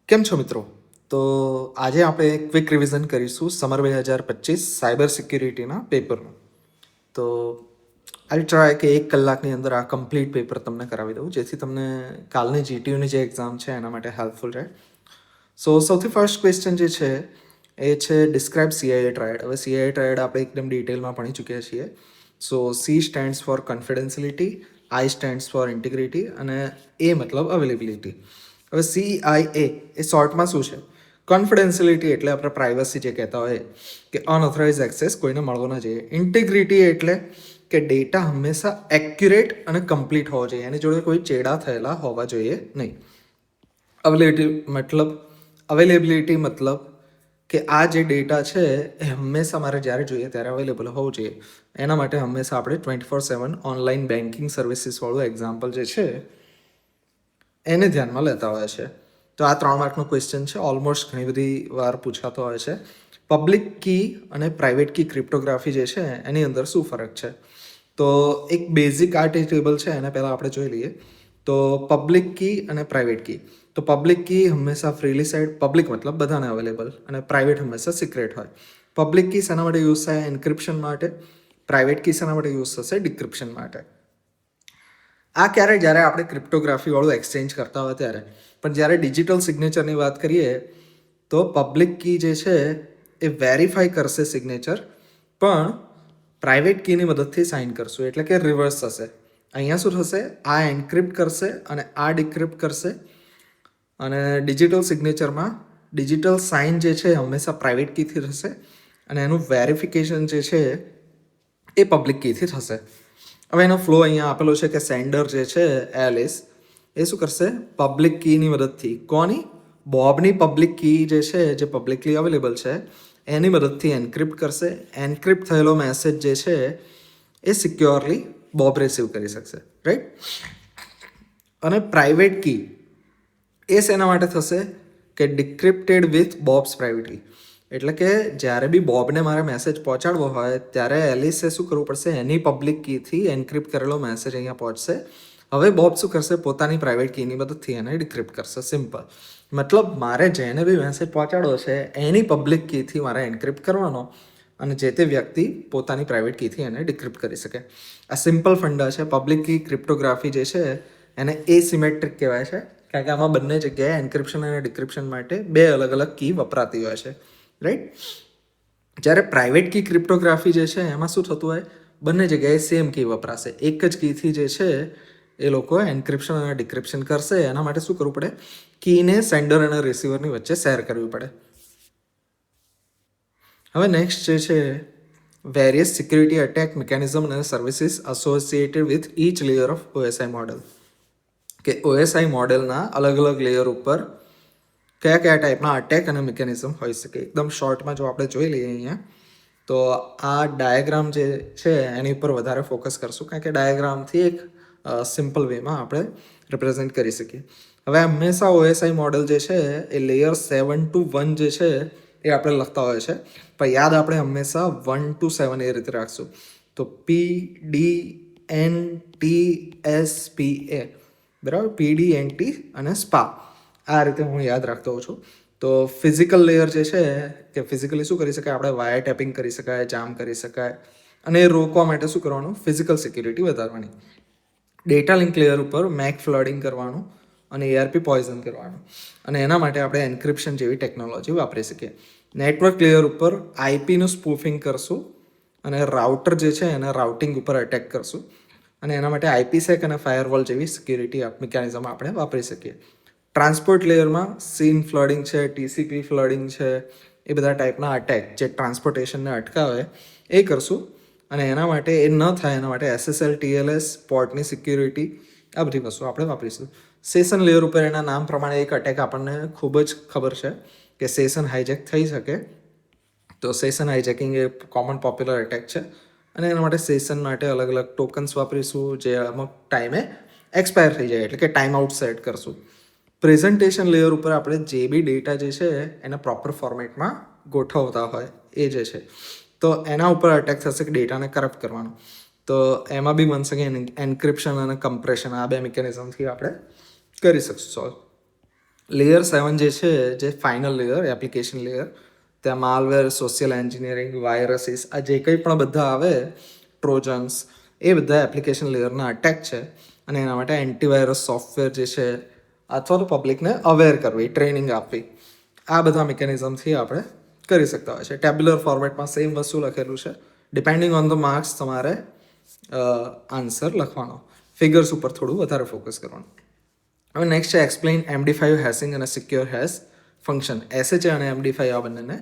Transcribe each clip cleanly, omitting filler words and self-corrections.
કેમ છો મિત્રો? તો આજે આપણે ક્વિક રિવિઝન કરીશું સમર 2025 સાયબર સિક્યુરિટીના પેપરનું. તો આઈ ટ્રાય કે 1 કલાકની અંદર આ કમ્પ્લીટ પેપર તમને કરાવી દઉં, જેથી તમને કાલની જીટીયુની જે એક્ઝામ છે એના માટે હેલ્પફુલ રહે. સો સૌથી ફર્સ્ટ ક્વેશ્ચન જે છે એ છે ડિસ્ક્રાઇબ સીઆઈએ ટ્રાયડ. હવે સીઆઈએ ટ્રાયડ આપણે એકદમ ડિટેલમાં ભણી ચૂક્યા છીએ. સો સી સ્ટેન્ડ્સ ફોર કન્ફિડન્શિયલિટી, આઈ સ્ટેન્ડ્સ ફોર ઇન્ટિગ્રિટી અને એ મતલબ અવેલેબિલિટી. હવે CIA એ શોર્ટમાં શું છે? કોન્ફિડન્શિયલિટી એટલે આપણે પ્રાઇવસી જે કહેતા હોય કે અનઓથોરાઇઝ એક્સેસ કોઈને મળવો ન જોઈએ. ઇન્ટિગ્રિટી એટલે કે ડેટા હંમેશા એક્યુરેટ અને કમ્પ્લીટ હોવો જોઈએ, એની જોડે કોઈ ચેડા થયેલા હોવા જોઈએ નહીં. અવેલેબિલિટી મતલબ કે આ જે ડેટા છે એ હંમેશા મારે જ્યારે જોઈએ ત્યારે અવેલેબલ હોવું જોઈએ. એના માટે હંમેશા આપણે 24/7 ઓનલાઈન બેન્કિંગ સર્વિસીસવાળું એક્ઝામ્પલ જે છે એને ધ્યાનમાં લેતા હોય છે. તો આ 3 માર્કનો ક્વેશ્ચન છે, ઓલમોસ્ટ ઘણી બધી વાર પૂછાતો હોય છે. પબ્લિક કી અને પ્રાઇવેટ કી ક્રિપ્ટોગ્રાફી જે છે એની અંદર શું ફરક છે? તો એક બેઝિક આર્ટી ટેબલ છે, એને પહેલાં આપણે જોઈ લઈએ. તો પબ્લિક કી અને પ્રાઇવેટ કી. તો પબ્લિક કી હંમેશા ફ્રીલી સાઇડ, પબ્લિક મતલબ બધાને અવેલેબલ, અને પ્રાઇવેટ હંમેશા સિક્રેટ હોય. પબ્લિક કી શેના માટે યુઝ થાય? એન્ક્રિપ્શન માટે. પ્રાઇવેટ કી શેના માટે યુઝ થશે? ડિક્રિપ્શન માટે. આ ક્યારે? જ્યારે આપણે ક્રિપ્ટોગ્રાફીવાળું એક્સચેન્જ કરતા હોય ત્યારે. પણ જ્યારે ડિજિટલ સિગ્નેચરની વાત કરીએ તો પબ્લિક કી જે છે એ વેરીફાઈ કરશે સિગ્નેચર, પણ પ્રાઇવેટ કીની મદદથી સાઇન કરશું, એટલે કે રિવર્સ થશે. અહીંયા શું થશે? આ એન્ક્રિપ્ટ કરશે અને આ ડિક્રિપ્ટ કરશે. અને ડિજિટલ સિગ્નેચરમાં ડિજિટલ સાઇન જે છે હંમેશા પ્રાઇવેટ કીથી થશે અને એનું વેરિફિકેશન જે છે એ પબ્લિક કીથી થશે. હવે એનો ફ્લો અહીંયા આપેલો છે કે સેન્ડર જે છે એલિસ એ શું કરશે? પબ્લિક કીની મદદથી, કોની? બોબની પબ્લિક કી જે છે, જે પબ્લિકલી અવેલેબલ છે, એની મદદથી એન્ક્રિપ્ટ કરશે. એન્ક્રિપ્ટ થયેલો મેસેજ જે છે એ સિક્યોરલી બોબ રિસીવ કરી શકશે, રાઈટ? અને પ્રાઇવેટ કી એ શેના માટે થશે? કે ડિક્રિપ્ટેડ વિથ બોબ્સ પ્રાઇવેટલી. એટલે કે જ્યારે બી બોબને મારે મેસેજ પહોંચાડવો હોય ત્યારે એલિસે શું કરવું પડશે? એની પબ્લિક કીથી એન્ક્રિપ્ટ કરેલો મેસેજ અહીંયા પહોંચશે. હવે બોબ શું કરશે? પોતાની પ્રાઇવેટ કીની મદદથી એને ડિક્રિપ્ટ કરશે. સિમ્પલ. મતલબ મારે જેને બી મેસેજ પહોંચાડવો છે એની પબ્લિક કીથી મારે એન્ક્રિપ્ટ કરવાનો, અને જે તે વ્યક્તિ પોતાની પ્રાઇવેટ કીથી એને ડિક્રિપ્ટ કરી શકે. આ સિમ્પલ ફંડા છે. પબ્લિક કી ક્રિપ્ટોગ્રાફી જે છે એને એસિમેટ્રિક કહેવાય છે, કારણ કે આમાં બંને જગ્યાએ એન્ક્રિપ્શન અને ડિક્રિપ્શન માટે 2 અલગ અલગ કી વપરાતી હોય છે, રાઈટ? જ્યારે પ્રાઇવેટ કી ક્રિપ્ટોગ્રાફી જે છે એમાં શું થતું હોય? બંને જગ્યાએ સેમ કી વપરાશે. એક જ કીથી જે છે એ લોકો એન્ક્રિપ્શન અને ડિક્રિપ્શન કરશે. એના માટે શું કરવું પડે? કીને સેન્ડર અને રિસીવરની વચ્ચે શેર કરવી પડે. હવે નેક્સ્ટ જે છે વેરિયસ સિક્યુરિટી અટેક મિકેનિઝમ અને services associated with each layer of OSI model. કે OSI મોડેલના અલગ અલગ લેયર ઉપર કયા કયા ટાઈપના અટેક અને મિકેનિઝમ હોઈ શકે. એકદમ શોર્ટમાં જો આપણે જોઈ લઈએ અહીંયા, તો આ ડાયાગ્રામ જે છે એની ઉપર વધારે ફોકસ કરશું, કારણ કે ડાયાગ્રામથી એક સિમ્પલ વેમાં આપણે રિપ્રેઝેન્ટ કરી શકીએ. હવે હંમેશા OSI મોડેલ જે છે એ લેયર 7 to 1 જે છે એ આપણે લખતા હોય છે, પણ યાદ આપણે હંમેશા 1 to 7 એ રીતે રાખશું. તો PDNTSPA, બરાબર? PDNT અને સ્પા, આ રીતે હું યાદ રાખતો હોઉં છું. તો ફિઝિકલ લેયર જે છે કે ફિઝિકલી શું કરી શકાય? આપણે વાયર ટેપિંગ કરી શકાય, જામ કરી શકાય, અને એ રોકવા માટે શું કરવાનું? ફિઝિકલ સિક્યુરિટી વધારવાની. ડેટા લિંક લેયર ઉપર મેક ફ્લડિંગ કરવાનું અને ARP પોઈઝન કરવાનું, અને એના માટે આપણે એન્ક્રિપ્શન જેવી ટેકનોલોજી વાપરી શકીએ. નેટવર્ક લેયર ઉપર આઈપીનું સ્પૂફિંગ કરશું અને રાઉટર જે છે એના રાઉટિંગ ઉપર અટેક કરશું, અને એના માટે IPsec અને ફાયરવોલ જેવી સિક્યુરિટી મિકેનિઝમ આપણે વાપરી શકીએ. ટ્રાન્સપોર્ટ લેયરમાં સીન ફ્લડિંગ છે, TCP ફ્લડિંગ છે, એ બધા ટાઈપના અટેક જે ટ્રાન્સપોર્ટેશનને અટકાવે એ કરશું, અને એના માટે એ ન થાય એના માટે SSL TLS પોર્ટની સિક્યુરિટી, આ બધી વસ્તુ આપણે વાપરીશું. સેશન લેયર ઉપર એના નામ પ્રમાણે એક અટેક આપણને ખૂબ જ ખબર છે કે સેશન હાઇજેક થઈ શકે. તો સેશન હાઇજેકિંગ એ કોમન પોપ્યુલર અટેક છે, અને એના માટે સેશન માટે અલગ અલગ ટોકન્સ વાપરીશું જે અમુક ટાઈમે એક્સપાયર થઈ જાય, એટલે કે ટાઈમ આઉટ સેટ કરશું. પ્રેઝન્ટેશન લેયર ઉપર આપણે જે બી ડેટા જે છે એને પ્રોપર ફોર્મેટમાં ગોઠવતા હોય એ જે છે, તો એના ઉપર અટેક થશે કે ડેટાને કરપ્ટ કરવાનો. તો એમાં બી વન્સ અગેન એન્ક્રિપ્શન અને કમ્પ્રેશન, આ 2 મિકેનિઝમથી આપણે કરી શકશું સોલ્વ. લેયર 7 જે છે, જે ફાઇનલ લેયર, એપ્લિકેશન લેયર, ત્યાં માલવેર, સોશિયલ એન્જિનિયરિંગ, વાયરસીસ, આ જે કંઈ પણ બધા આવે ટ્રોજન્સ, એ બધા એપ્લિકેશન લેયરના અટેક છે. અને એના માટે એન્ટીવાયરસ સોફ્ટવેર જે છે અથવા તો પબ્લિકને અવેર કરવી, ટ્રેનિંગ આપવી, આ બધા મિકેનિઝમથી આપણે કરી શકતા હોય છે. ટેબ્યુલર ફોર્મેટમાં સેમ વસ્તુ લખેલું છે. ડિપેન્ડિંગ ઓન ધ માર્ક્સ તમારે આન્સર લખવાનો, ફિગર્સ ઉપર થોડું વધારે ફોકસ કરવાનું. હવે નેક્સ્ટ છે એક્સપ્લેઇન MD5 હેશિંગ અને સિક્યોર હેશ ફંક્શન. SHA અને MD5 આ બંનેને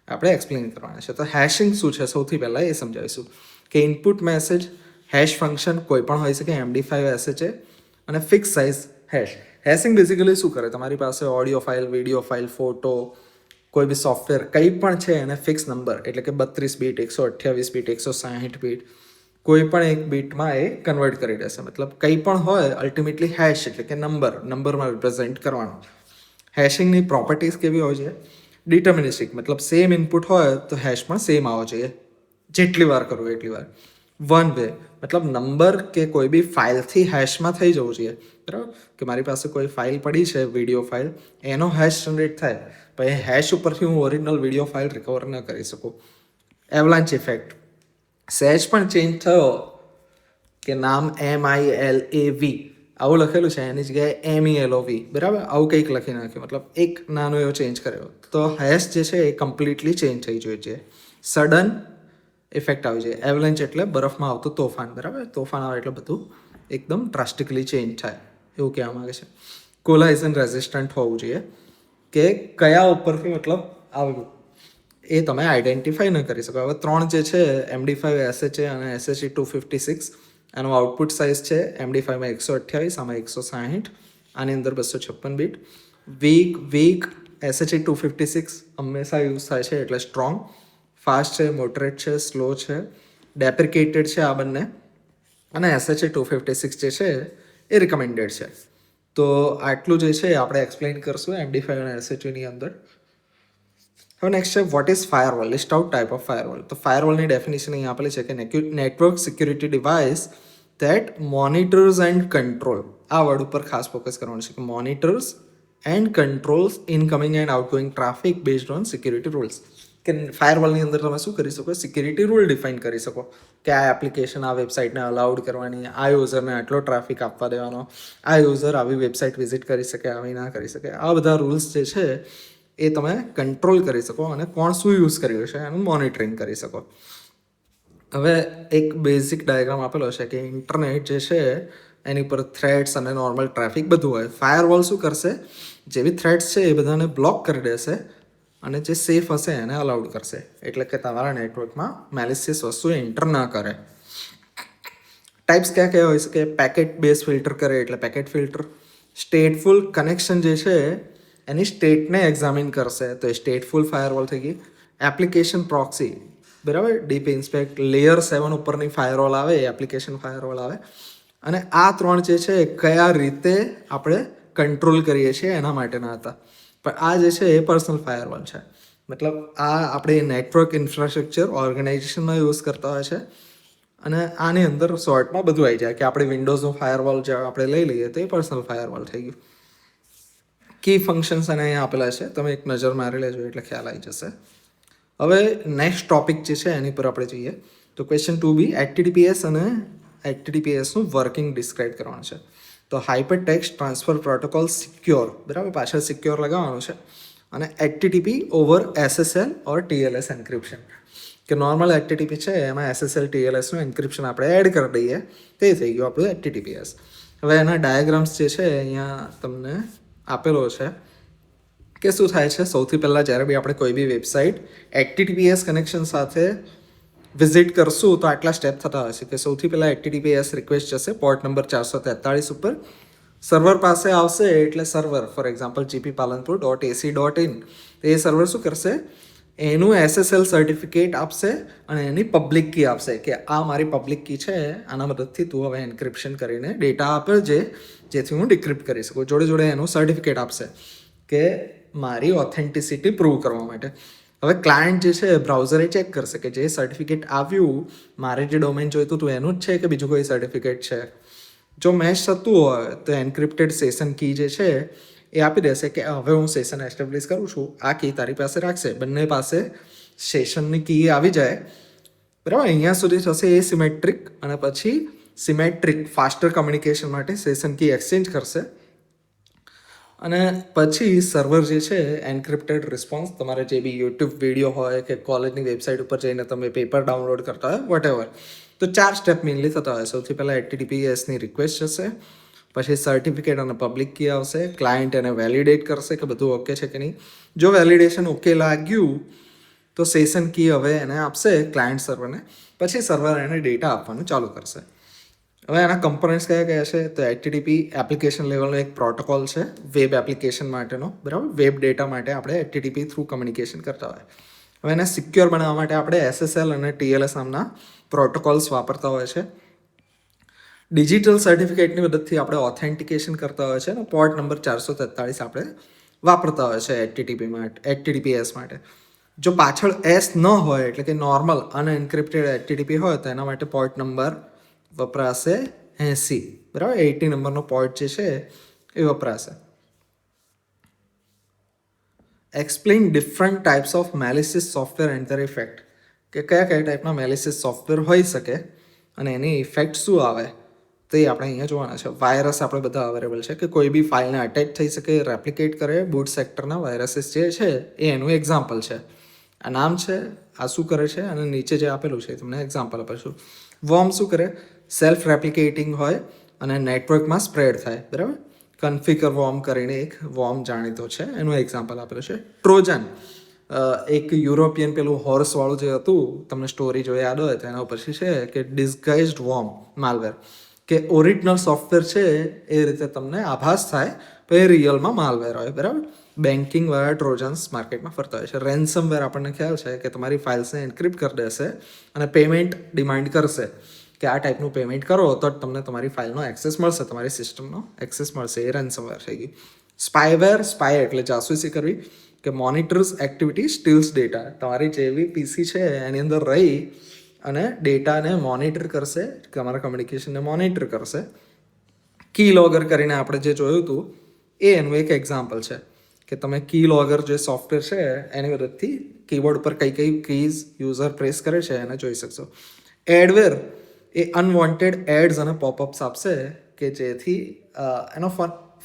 આપણે એક્સપ્લેન કરવાના છે. તો હેશિંગ શું છે સૌથી પહેલાં એ સમજાવીશું કે ઇનપુટ મેસેજ હેશ ફંક્શન કોઈ પણ હોઈ શકે, MD5 SHA અને fix size hash. Hashing basically શું કરે, તમારી પાસે audio file, video file, photo, કોઈ બી સોફ્ટવેર કંઈ પણ છે એને ફિક્સ નંબર એટલે કે 32 બીટ, 128 બીટ, 160 બીટ, કોઈ પણ એક બીટમાં એ કન્વર્ટ કરી દેશે. મતલબ કંઈ પણ હોય અલ્ટિમેટલી હેશ એટલે કે નંબરમાં રિપ્રેઝેન્ટ કરવાનો. હેશિંગની પ્રોપર્ટીઝ કેવી હોય છે? ડિટર્મિનિસ્ટિક, મતલબ સેમ ઇનપુટ હોય તો હેશ પણ સેમ આવવો જોઈએ, જેટલી વાર કરવું એટલી વાર. વન વે, મતલબ નંબર કે કોઈ બી ફાઇલથી હેશમાં થઈ જવું જોઈએ, બરાબર? કે મારી પાસે કોઈ ફાઇલ પડી છે, વિડીયો ફાઇલ, એનો હેશ જનરેટ થાય, પણ એ હેશ ઉપરથી હું ઓરિજિનલ વિડીયો ફાઇલ રિકવર ન કરી શકું. એવલાન્ચ ઇફેક્ટ, સહેજ પણ ચેન્જ થયો કે નામ MILAV આવું લખેલું છે એની જગ્યાએ MELOV, બરાબર, આવું કંઈક લખી નાખ્યું, મતલબ એક નાનો એવો ચેન્જ કર્યો, તો હેશ જે છે એ કમ્પ્લીટલી ચેન્જ થઈ જોઈએ. સડન ઇફેક્ટ આવી જાય. એવલેન્ચ એટલે બરફમાં આવતું તોફાન, બરાબર? તોફાન આવે એટલે બધું એકદમ ડ્રાસ્ટિકલી ચેન્જ થાય, એવું કહેવા માંગે છે. કોલાઇઝન રેઝિસ્ટન્ટ હોવું જોઈએ, કે કયા ઉપરથી મતલબ આવ્યું એ તમે આઈડેન્ટિફાઈ ન કરી શકો. હવે 3 જે છે MD5 SHA અને SHA 256, એનો આઉટપુટ સાઇઝ છે MD5માં 128, આમાં 160, આની અંદર 256 બીટ. વીક SHA 256 હંમેશા યુઝ થાય છે એટલે સ્ટ્રોંગ. ફાસ્ટ છે, મોટરેટ છે, સ્લો છે, ડેપ્રિકેટેડ છે આ બંને. અને SHA 256 જે છે એ રિકમેન્ડેડ છે. તો આટલું જે છે આપણે એક્સપ્લેન કરશું MD5 અને SHAની અંદર. હવે નેક્સ્ટ છે what is firewall, list out type of firewall. તો ફાયરવોલની ડેફિનેશન અહીં આપેલી છે કે network security device that monitors and control. આ વર્ડ ઉપર ખાસ ફોકસ કરવાનું છે કે monitors and controls incoming and outgoing traffic based on security rules. કે ફાયરવોલની અંદર તમે શું કરી શકો? સિક્યુરિટી રૂલ ડિફાઇન કરી શકો કે આ એપ્લિકેશન આ વેબસાઇટને અલાઉડ કરવાની, આ યુઝરને આટલો ટ્રાફિક આપવા દેવાનો, આ યુઝર આવી વેબસાઇટ વિઝિટ કરી શકે, આવી ના કરી શકે. આ બધા રૂલ્સ જે છે એ તમે કંટ્રોલ કરી શકો અને કોણ શું યુઝ કરી રહ્યું છે એનું મોનિટરિંગ કરી શકો. હવે એક બેઝિક ડાયાગ્રામ આપેલો છે કે ઇન્ટરનેટ જે છે એની પર થ્રેડ્સ અને નોર્મલ ટ્રાફિક બધું હોય. ફાયરવોલ શું કરશે? જેવી થ્રેડ્સ છે એ બધાને બ્લોક કરી દેશે અને જે સેફ હશે એને અલાઉડ કરશે, એટલે કે તમારા નેટવર્કમાં મેલિશિયસ વસ્તુ એન્ટર ના કરે. ટાઈપ્સ કયા કયા હોય છે કે પેકેટ બેઝ ફિલ્ટર કરે એટલે પેકેટ ફિલ્ટર. સ્ટેટફુલ કનેક્શન જે છે એની સ્ટેટને એક્ઝામિન કરશે તો એ સ્ટેટફુલ ફાયરવોલ થઈ ગઈ. એપ્લિકેશન પ્રોક્સી, બરાબર, ડીપ ઇન્સ્પેક્ટ, લેયર 7 ઉપરની ફાયરવોલ આવે એ એપ્લિકેશન ફાયરવોલ આવે. અને આ 3 જે છે કયા રીતે આપણે કંટ્રોલ કરીએ છીએ એના માટેના હતા. પણ આ જે છે એ પર્સનલ ફાયરવોલ છે, મતલબ આ આપણે નેટવર્ક ઇન્ફ્રાસ્ટ્રક્ચર ઓર્ગેનાઇઝેશનમાં યુઝ કરતા હોય છે. અને આની અંદર શોર્ટમાં બધું આવી જાય કે આપણે વિન્ડોઝનો ફાયરવોલ જે આપણે લઈ લઈએ તો એ પર્સનલ ફાયરવોલ થઈ ગયું. કી ફંક્શન્સ અને અહીંયા આપેલા છે, તમે એક નજર મારી લેજો એટલે ખ્યાલ આવી જશે. હવે નેક્સ્ટ ટોપિક જે છે એની પર આપણે જઈએ તો ક્વેશ્ચન 2B, HTTPS અને HTTPSનું વર્કિંગ ડિસ્ક્રાઇબ કરવાનું છે. તો hyper text transfer protocol secure, બરાબર, પાછળ સિક્યોર લગાવવાનું છે. અને HTTP ઓવર SSL ઓર TLS એન્ક્રિપ્શન, કે નોર્મલ HTTP છે એમાં SSL TLSનું એન્ક્રિપ્શન આપણે એડ કરી દઈએ, તે થઈ ગયું આપણું HTTPS. હવે એના ડાયાગ્રામ્સ જે છે અહીંયા તમને આપેલો છે કે શું થાય છે. સૌથી પહેલાં જ્યારે બી આપણે કોઈ બી વેબસાઇટ HTTPS કનેક્શન સાથે વિઝિટ કરશું તો આટલા સ્ટેપ થતા હશે કે સૌથી પહેલાં HTTPS રિક્વેસ્ટ જશે પોર્ટ નંબર 443 ઉપર, સર્વર પાસે આવશે એટલે server for example gppalanpur.ac.in, A server શું કરશે? એનું SSL સર્ટિફિકેટ આપશે અને એની પબ્લિક કી આપશે કે આ મારી પબ્લિક કી છે, આના મદદથી તું હવે એન્ક્રિપ્શન કરીને ડેટા આપે જેથી હું ડિક્રિપ્ટ કરી શકું. જોડે જોડે એનું સર્ટિફિકેટ આપશે કે મારી ઓથેન્ટિસિટી પ્રૂવ કરવા માટે. હવે ક્લાયન્ટ જે છે બ્રાઉઝરે ચેક કરશે કે જે સર્ટિફિકેટ આવ્યું મારે જે ડોમેન જોઈતું હતું એનું જ છે કે બીજું કોઈ સર્ટિફિકેટ છે. જો મેચ થતું હોય તો એન્ક્રિપ્ટેડ સેશન કી જે છે એ આપી દેશે કે હવે હું સેશન એસ્ટેબ્લિશ કરું છું, આ કી તારી પાસે રાખશે. બંને પાસે સેશનની કી આવી જાય, બરાબર. અહીંયા સુધી થશે એ સિમેટ્રિક, અને પછી સિમેટ્રિક ફાસ્ટર કમ્યુનિકેશન માટે સેશન કી એક્સચેન્જ કરશે. અને પછી સર્વર જે છે એન્ક્રિપ્ટેડ રિસ્પોન્સ, તમારે જે બી યુટ્યુબ વિડીયો હોય કે કોલેજની વેબસાઇટ ઉપર જઈને તમે પેપર ડાઉનલોડ કરતા હોય વોટેવર, તો 4 સ્ટેપ મેઇનલી થતા હોય. સૌથી પહેલાં HTTPSની રિક્વેસ્ટ જશે, પછી સર્ટિફિકેટ અને પબ્લિક કી આવશે, ક્લાયન્ટ એને વેલિડેટ કરશે કે બધું ઓકે છે કે નહીં. જો વેલિડેશન ઓકે લાગ્યું તો સેશન કી હવે એને આપશે ક્લાયન્ટ સર્વરને, પછી સર્વર એને ડેટા આપવાનું ચાલુ કરશે. હવે એના કમ્પોનન્ટ્સ કયા કયા છે? તો HTTP એપ્લિકેશન લેવલનો એક પ્રોટોકોલ છે વેબ એપ્લિકેશન માટેનો, બરાબર. વેબ ડેટા માટે આપણે HTTP થ્રુ કમ્યુનિકેશન કરતા હોય. હવે એને સિક્યોર બનાવવા માટે આપણે SSL અને TLS નામના પ્રોટોકોલ્સ વાપરતા હોય છે. ડિજિટલ સર્ટિફિકેટની મદદથી આપણે ઓથેન્ટિકેશન કરતા હોય છે, અને પોર્ટ નંબર 443 આપણે વાપરતા હોય છે HTTPS માટે. જો પાછળ S ન હોય, એટલે કે નોર્મલ અનએન્ક્રિપ્ટેડ HTTP હોય, તો એના માટે પોર્ટ નંબર વપરાશે 80, બરાબર. 80 નંબરનો પોર્ટ જે છે એ વપરાશે. Explain different types of malicious software and their effect, કે કયા કયા ટાઈપના મેલિસિયસ સોફ્ટવેર હોઈ શકે અને એની ઇફેક્ટ શું આવે, તે આપણે અહીંયા જોવાના છે. વાયરસ આપણે બધા અવેલેબલ છે, કે કોઈ બી ફાઇલને અટેચ થઈ શકે, રેપ્લિકેટ કરે. બૂટ સેક્ટરના વાયરસીસ જે છે એ એનું એક્ઝામ્પલ છે. આ નામ છે, આ શું કરે છે, અને નીચે જે આપેલું છે તમને એક્ઝામ્પલ આપીશું. વોર્મ શું કરે? સેલ્ફ રેપ્લિકેટિંગ હોય અને નેટવર્કમાં સ્પ્રેડ થાય, બરાબર. કન્ફિગર વોર્મ કરીને એક વોર્મ જાણીતો છે, એનું એક્ઝામ્પલ આપેલું છે. ટ્રોજન, એક યુરોપિયન પેલું હોર્સવાળું જે હતું, તમને સ્ટોરી જો યાદ હોય તો એના પછી છે કે ડિસ્ગાઇઝડ વોર્મ માલવેર, કે ઓરિજિનલ સોફ્ટવેર છે એ રીતે તમને આભાસ થાય તો એ રિયલમાં માલવેર હોય, બરાબર. બેન્કિંગ વાળા ટ્રોજન્સ માર્કેટમાં ફરતા હોય છે. રેન્સમવેર આપણને ખ્યાલ છે કે તમારી ફાઇલ્સને એન્ક્રિપ્ટ કરી દેશે અને પેમેન્ટ ડિમાન્ડ કરશે કે આ ટાઈપનું પેમેન્ટ કરો તો જ તમને તમારી ફાઇલનો એક્સેસ મળશે, તમારી સિસ્ટમનો એક્સેસ મળશે. એ રેન્સમવેર થઈ ગઈ. સ્પાયવેર, સ્પાય એટલે જાસૂસી કરવી, કે મોનિટર્સ એક્ટિવિટી સ્ટીલ્સ ડેટા. તમારી જેવી પીસી છે એની અંદર રહી અને ડેટાને મોનિટર કરશે, તમારા કમ્યુનિકેશનને મોનિટર કરશે. કી લોગર કરીને આપણે જે જોયું હતું એ એનું એક એક્ઝામ્પલ છે, કે તમે કી લોગર જે સોફ્ટવેર છે એની મદદથી કીબોર્ડ ઉપર કઈ કઈ કીઝ યુઝર પ્રેસ કરે છે એને જોઈ શકશો. એડવેર એ અનવોન્ટેડ એડ્સ અને પોપઅપ્સ આપશે, કે જેથી એનો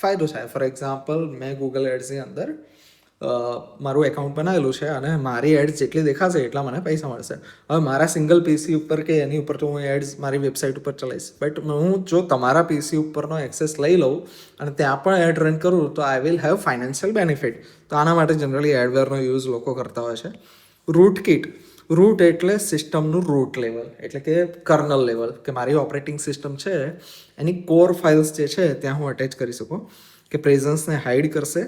ફાયદો થાય. ફોર એક્ઝામ્પલ, મેં ગૂગલ એડ્સની અંદર મારું એકાઉન્ટ બનાવેલું છે અને મારી એડ્સ જેટલી દેખાશે એટલા મને પૈસા મળશે. હવે મારા સિંગલ પીસી ઉપર કે એની ઉપર તો હું એડ્સ મારી વેબસાઇટ ઉપર ચલાવીશ, બટ હું જો તમારા પીસી ઉપરનો એક્સેસ લઈ લઉં અને ત્યાં પણ એડ રન કરું તો I will have financial benefit. તો આના માટે જનરલી એડવેરનો યુઝ લોકો કરતા હોય છે. રૂટ કિટ, રૂટ એટલે સિસ્ટમનું રૂટ લેવલ, એટલે કે કર્નલ લેવલ, કે મારી ઓપરેટિંગ સિસ્ટમ છે એની કોર ફાઇલ્સ જે છે ત્યાં હું અટેચ કરી શકું, કે પ્રેઝન્સને હાઇડ કરશે.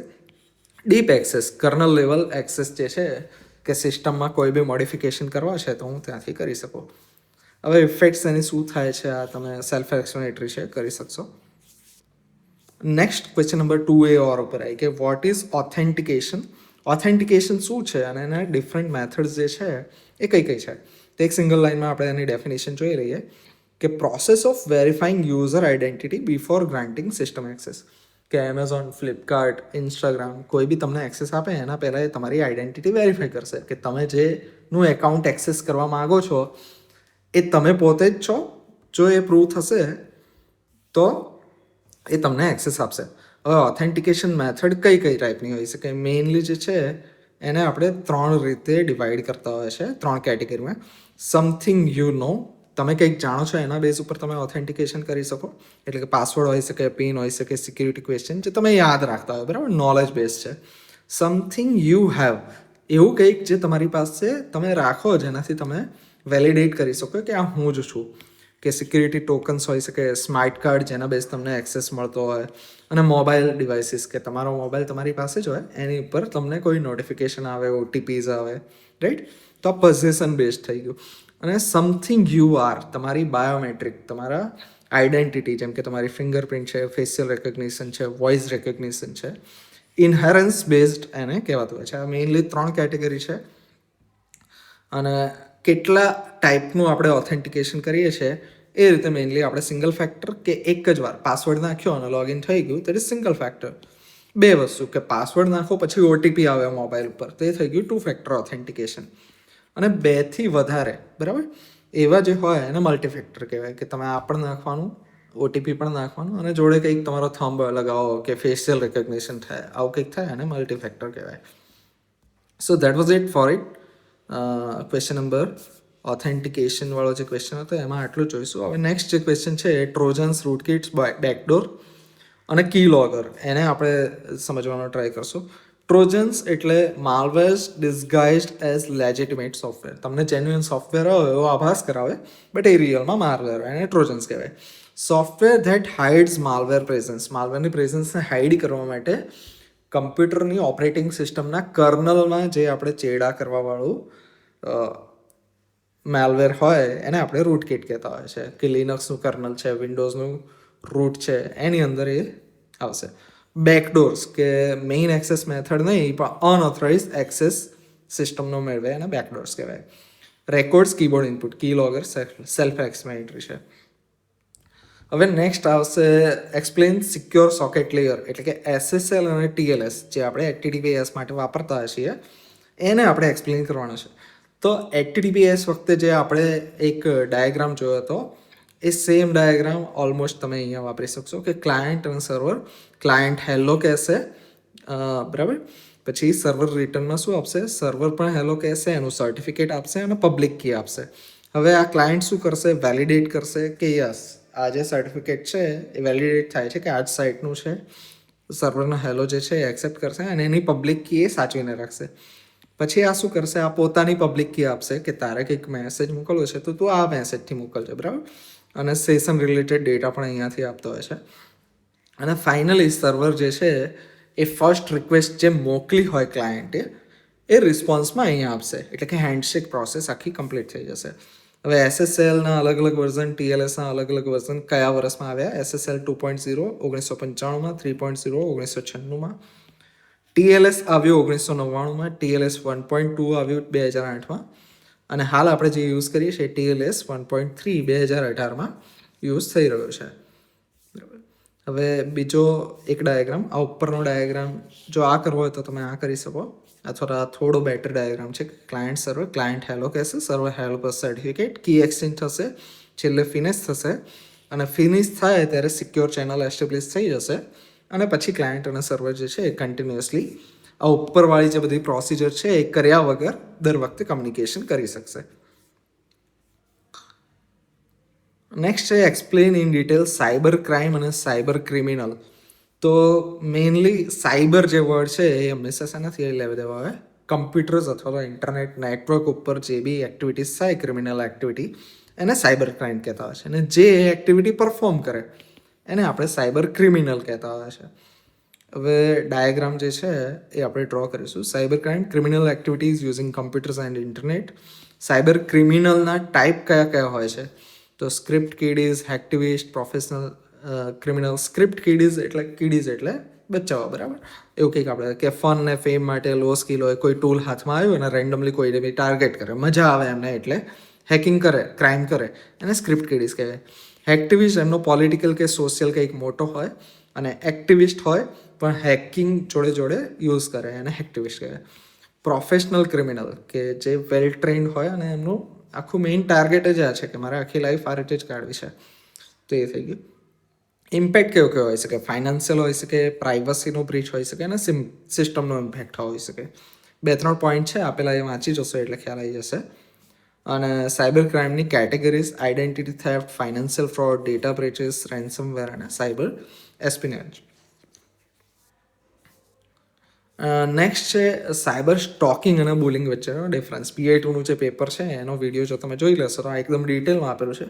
Deep access, kernel level access જે છે, કે સિસ્ટમમાં કોઈ બી મોડિફિકેશન કરવા છે તો હું ત્યાંથી કરી શકું. હવે ઇફેક્ટ્સ એની શું થાય છે આ તમે સેલ્ફ એક્સપ્લેનેટરી છે, કરી શકશો. નેક્સ્ટ ક્વેશ્ચન નંબર 2A ઓર ઉપર આવી, કે વોટ ઇઝ ઓથેન્ટિકેશન. ઓથેન્ટિકેશન શું છે અને એના ડિફરન્ટ મેથડ્સ જે છે એ કઈ કઈ છે, તો એક સિંગલ લાઇનમાં આપણે એની ડેફિનેશન જોઈ લઈએ, કે process of verifying user identity before granting system access. કે એમેઝોન, ફ્લિપકાર્ટ, ઇન્સ્ટાગ્રામ કોઈ બી તમને એક્સેસ આપે એના પહેલાં એ તમારી આઈડેન્ટિટી વેરીફાઈ કરશે, કે તમે જેનું એકાઉન્ટ એક્સેસ કરવા માગો છો એ તમે પોતે જ છો. જો એ પ્રૂવ થશે તો એ તમને એક્સેસ આપશે. હવે ઓથેન્ટિકેશન મેથડ કઈ કઈ ટાઈપની હોઈ શકે? મેઇનલી જે છે એને આપણે 3 રીતે ડિવાઈડ કરતા હોય છે, 3 કેટેગરીમાં. સમથિંગ યુ નો, તમે કંઈક જાણો છો એના બેઝ ઉપર તમે ઓથેન્ટિકેશન કરી શકો, એટલે કે પાસવર્ડ હોઈ શકે, પિન હોઈ શકે, સિક્યુરિટી ક્વેશ્ચન જે તમે યાદ રાખતા હોય, બરાબર, નોલેજ બેઝ છે. સમથિંગ યુ હેવ, એવું કંઈક જે તમારી પાસે તમે રાખો જેનાથી તમે વેલિડેટ કરી શકો કે આ હું જ છું, કે સિક્યુરિટી ટોકન્સ હોઈ શકે, સ્માર્ટ કાર્ડ જેના બેઝ તમને એક્સેસ મળતો હોય, અને મોબાઈલ ડિવાઇસીસ, કે તમારો મોબાઈલ તમારી પાસે જ હોય એની ઉપર તમને કોઈ નોટિફિકેશન આવે, OTPs આવે, રાઈટ. તો આ પોઝિશન બેઝ થઈ ગયું. અને સમથિંગ યુ આર, તમારી બાયોમેટ્રિક, તમારા આઈડેન્ટિટી, જેમ કે તમારી ફિંગરપ્રિન્ટ છે, ફેશિયલ રેકોગ્નિશન છે, વોઇસ રેકોગ્નિશન છે, ઇનહેરન્સ બેઝડ એને કહેવાતું હોય છે. આ મેઇનલી 3 કેટેગરી છે. અને કેટલા ટાઈપનું આપણે ઓથેન્ટિકેશન કરીએ છીએ એ રીતે મેઇનલી આપણે સિંગલ ફેક્ટર, કે એક જ વાર પાસવર્ડ નાખ્યો અને લોગિન થઈ ગયું, દેટ ઇઝ સિંગલ ફેક્ટર. બે વસ્તુ કે પાસવર્ડ નાખો પછી ઓટીપી આવે મોબાઈલ ઉપર, તો એ થઈ ગયું 2 ફેક્ટર ઓથેન્ટિકેશન. અને 2થી વધારે, બરાબર, એવા જે હોય એને મલ્ટીફેક્ટર કહેવાય, કે તમે આ પણ નાખવાનું, ઓટીપી પણ નાખવાનું, અને જોડે કંઈક તમારો થંબ લગાવો કે ફેશિયલ રિકગ્નિશન થાય, આવું કંઈક થાય અને મલ્ટીફેક્ટર કહેવાય. So that was it four it. Question number authentication વાળો જે ક્વેશ્ચન હતો એમાં આટલું જોઈશું. હવે નેક્સ્ટ જે ક્વેશ્ચન છે એ ટ્રોજન્સ, રૂટકિટ્સ, બેકડોર અને કી લોગર, એને આપણે સમજવાનો ટ્રાય કરશું. ટ્રોજન્સ એટલે માલવેર્સ ડિસ્ગાઇઝડ એઝ લેજિટિમેટ સોફ્ટવેર. તમને જેન્યુઅન સોફ્ટવેર હોય એવો આભાસ કરાવે, બટ એ રિયલમાં માલવેર હોય, એને ટ્રોજન્સ કહેવાય. Software that hides malware presence. માલવેરની પ્રેઝન્સને હાઇડ કરવા માટે કમ્પ્યુટરની ઓપરેટિંગ સિસ્ટમના કર્નલમાં જે આપણે ચેડા કરવાવાળું માલવેર હોય એને આપણે રૂટકિટ કહેતા હોય છે. કે લિનક્સનું કર્નલ છે, વિન્ડોઝનું રૂટ છે, એની અંદર એ આવશે. બેકડોર્સ કે મેઇન એક્સેસ મેથડ નહીં પણ અનઓથરાઇઝ એક્સેસ સિસ્ટમનો મેળવે એને બેકડોર્સ કહેવાય. રેકોર્ડ્સ, કીબોર્ડ ઇનપુટ, કી લોગર સેલ્ફ એક્સપ્લેનેટરી છે. હવે નેક્સ્ટ આવશે એક્સપ્લેન સિક્યોર સોકેટ લેયર, એટલે કે SSL અને TLS જે આપણે HTTPS માટે વાપરતા છીએ એને આપણે એક્સપ્લેન કરવાનો છે. તો HTTPS વખતે જે આપણે એક ડાયાગ્રામ જોયો હતો એ સેમ ડાયાગ્રામ ઓલમોસ્ટ તમે અહીંયા વાપરી શકશો. કે ક્લાયન્ટ અને સર્વર, ક્લાયન્ટ હેલો કહેશે, બરાબર, પછી સર્વર રિટર્નમાં શું આપશે, સર્વર પણ હેલો કહેશે, એનું સર્ટિફિકેટ આપશે અને પબ્લિક કી આપશે. હવે આ ક્લાયન્ટ શું કરશે, વેલિડેટ કરશે કે યસ આ જે સર્ટિફિકેટ છે એ વેલિડેટ થાય છે કે આ જ સાઇટનું છે. સર્વરનો હેલો જે છે એ એક્સેપ્ટ કરશે અને એની પબ્લિક કી એ સાચવીને રાખશે. પછી આ શું કરશે, આ પોતાની પબ્લિક કી આપશે કે તારે કંઈક મેસેજ મોકલવો છે તો તું આ મેસેજથી મોકલજે, બરાબર, અને સેશન રિલેટેડ ડેટા પણ અહીંયાથી આપતો હોય છે. અને ફાઇનલી સર્વર જે છે એ ફર્સ્ટ રિક્વેસ્ટ જે મોકલી હોય ક્લાયન્ટે એ રિસ્પોન્સમાં અહીંયા આપશે, એટલે કે હેન્ડશેક પ્રોસેસ આખી કમ્પ્લીટ થઈ જશે. હવે SSLના અલગ અલગ વર્ઝન, TLSના અલગ અલગ વર્ઝન કયા વર્ષમાં આવ્યા, SSL 2.0 1995માં, 3.0 1996માં, TLS આવ્યું 1999માં, TLS 1.2 આવ્યું 2008માં, અને હાલ આપણે જે યુઝ કરીએ છીએ TLS 1.3 2018માં યુઝ થઈ રહ્યો છે. બરાબર. હવે બીજો એક ડાયાગ્રામ, આ ઉપરનો ડાયાગ્રામ જો આ કરવો હોય તો તમે આ કરી શકો, અથવા આ થોડો બેટર ડાયાગ્રામ છે. ક્લાયન્ટ સર્વર, ક્લાયન્ટ હેલો કહેશે, સર્વર હેલો પર સર્ટિફિકેટ, કી એક્સચેન્જ થશે, છેલ્લે ફિનિશ થશે, અને ફિનિશ થાય ત્યારે સિક્યોર ચેનલ એસ્ટેબ્લિશ થઈ જશે, અને પછી ક્લાયન્ટ અને સર્વર જે છે એ કન્ટિન્યુઅસલી આ ઉપરવાળી જે બધી પ્રોસિજર છે એ કર્યા વગર દર વખતે કમ્યુનિકેશન કરી શકશે. નેક્સ્ટ છે explain in detail cyber crime અને સાયબર ક્રિમિનલ. તો મેઇનલી સાયબર જે વર્ડ છે એ હંમેશા શાનાથી લેવા દેવા હોય, કમ્પ્યુટર્સ અથવા તો ઇન્ટરનેટ નેટવર્ક ઉપર જે બી એક્ટિવિટીઝ થાય, ક્રિમિનલ એક્ટિવિટી, એને સાયબર ક્રાઇમ કહેતા હોય છે. અને જે એક્ટિવિટી પરફોર્મ કરે એને આપણે સાયબર ક્રિમિનલ કહેતા હોય છે. હવે ડાયાગ્રામ જે છે એ આપણે ડ્રો કરીશું. Cyber crime, criminal activities using computers and internet. Cyber ક્રિમિનલના ટાઈપ કયા કયા હોય છે, તો script kiddies, hacktivist, professional criminal. Script kiddies એટલે બચ્ચાઓ, બરાબર, એવું કંઈક આપણે કે ફન ને ફેમ માટે લો સ્કિલ હોય, કોઈ ટૂલ હાથમાં આવ્યું અને રેન્ડમલી કોઈને બી ટાર્ગેટ કરે, મજા આવે એમને એટલે હેકિંગ કરે, ક્રાઇમ કરે, એને સ્ક્રિપ્ટ કિડીઝ કહેવાય. હેક્ટિવિસ્ટ એમનો પોલિટિકલ કે સોશિયલ કંઈક મોટો હોય, અને એક્ટિવિસ્ટ હોય પણ હેકિંગ જોડે જોડે યુઝ કરે, એને હેક્ટિવિસ્ટ કહેવાય. પ્રોફેશનલ ક્રિમિનલ કે જે વેલ ટ્રેન્ડ હોય અને એમનું આખું મેઇન ટાર્ગેટ જ આ છે કે મારે આખી લાઈફ આ રીતે જ કાઢવી છે, તો એ થઈ ગયું. ઇમ્પેક્ટ કેવો કેવો હોઈ શકે, ફાઇનાન્શિયલ હોઈ શકે, પ્રાઇવસીનો બ્રીચ હોઈ શકે, અને સિસ્ટમનો ઇમ્પેક્ટ હોઈ શકે. 2-3 પોઈન્ટ છે આપેલા, એ વાંચી જશો એટલે ખ્યાલ આવી જશે. અને સાયબર ક્રાઇમની categories identity theft, financial fraud, data breaches, ransomware અને સાયબર એસ્પિનેજ. નેક્સ્ટ છે સાયબર સ્ટોકિંગ અને બુલિંગ વચ્ચેનો ડિફરન્સ. PI2નું જે પેપર છે એનો વિડીયો જો તમે જોઈ લેશો તો આ એકદમ ડિટેલમાં આપેલું છે.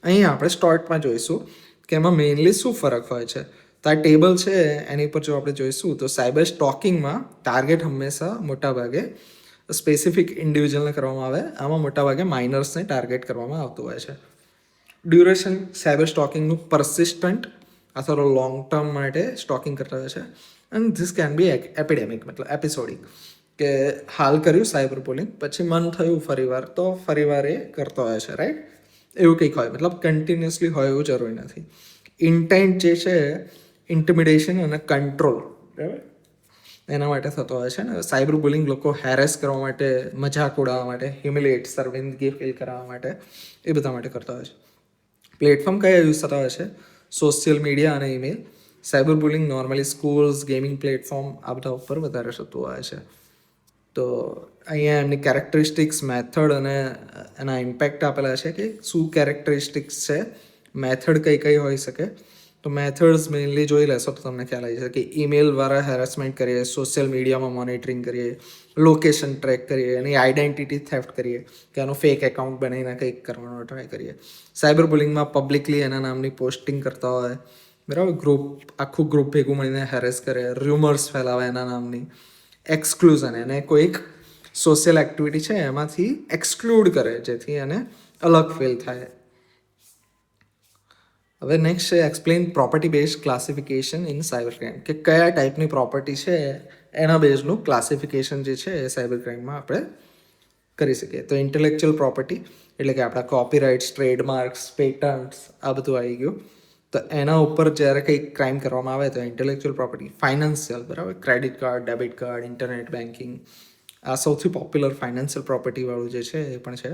અહીં આપણે સ્ટાર્ટમાં જોઈશું કે એમાં મેઇનલી શું ફરક હોય છે. તો આ ટેબલ છે એની પર જો આપણે જોઈશું તો સાયબર સ્ટોકિંગમાં ટાર્ગેટ હંમેશા મોટાભાગે સ્પેસિફિક ઇન્ડિવિજ્યુઅલને કરવામાં આવે, આમાં મોટાભાગે માઇનર્સને ટાર્ગેટ કરવામાં આવતું હોય છે. ડ્યુરેશન સાયબર સ્ટોકિંગનું પરસિસ્ટન્ટ અથવા તો લોંગ ટર્મ માટે સ્ટોકિંગ કરતા હોય છે. And this can be epidemic, મતલબ એપિસોડિક, કે હાલ કર્યું સાયબર બુલિંગ, પછી મન થયું ફરીવાર તો ફરીવાર એ કરતો હોય છે, રાઈટ, એવું કંઈક હોય, મતલબ કન્ટિન્યુઅસલી હોય એવું જરૂરી નથી. ઇન્ટેન્ટ જે છે ઇન્ટિમિડેશન અને કંટ્રોલ બરાબર, એના માટે થતો હોય છે ને. સાયબર બુલિંગ લોકો હેરેસ કરવા માટે, મજાક ઉડાવવા માટે, હ્યુમિલેટ, શર્મિંદગી ફીલ કરાવવા માટે, એ બધા માટે કરતા હોય છે. પ્લેટફોર્મ કયા યુઝ થતા હોય છે? સોશિયલ મીડિયા અને email. Cyber bullying normally schools, gaming platform આ બધા ઉપર વધારે થતું હોય છે. તો અહીંયા એમની કેરેક્ટરિસ્ટિક્સ, મેથડ અને એના ઇમ્પેક્ટ આપેલા છે કે શું કેરેક્ટરિસ્ટિક્સ છે, મેથડ કઈ કઈ હોઈ શકે. તો મેથડ્સ મેઇનલી જોઈ લેશો તો તમને ખ્યાલ આવી જશે કે ઈમેલ દ્વારા હેરેસમેન્ટ કરીએ, સોશિયલ મીડિયામાં મોનિટરિંગ કરીએ, લોકેશન ટ્રેક કરીએ, એની આઈડેન્ટિટી થેફ્ટ કરીએ કે એનો ફેક એકાઉન્ટ બનાવીને કંઈક કરવાનો ટ્રાય કરીએ. સાયબર બુલિંગમાં પબ્લિકલી એના નામની પોસ્ટિંગ કરતા હોય, બરાબર, આખું ગ્રુપ ભેગું મળીને હેરેસ કરે, રૂમર્સ ફેલાવે એના નામની, એક્સક્લુઝન, એને કોઈક સોશિયલ એક્ટિવિટી છે એમાંથી એક્સક્લુડ કરે જેથી એને અલગ ફીલ થાય. હવે નેક્સ્ટ છે explain property based classification in cyber crime, કે કયા ટાઈપની પ્રોપર્ટી છે એના બેઝનું ક્લાસિફિકેશન જે છે એ સાયબર ક્રાઇમમાં આપણે કરી શકીએ. તો ઇન્ટેલેક્ચ્યુઅલ પ્રોપર્ટી એટલે કે આપણા કોપીરાઇટ્સ, ટ્રેડમાર્ક્સ, પેટન્ટ્સ આ બધું આવી ગયું. તો એના ઉપર જ્યારે કંઈક ક્રાઇમ કરવામાં આવે તો ઇન્ટેલેક્ચ્યુઅલ પ્રોપર્ટી. ફાઇનાન્શિયલ, બરાબર, credit card, debit card, internet banking, આ સૌથી પોપ્યુલર ફાઇનાન્શિયલ પ્રોપર્ટીવાળું જે છે એ પણ છે.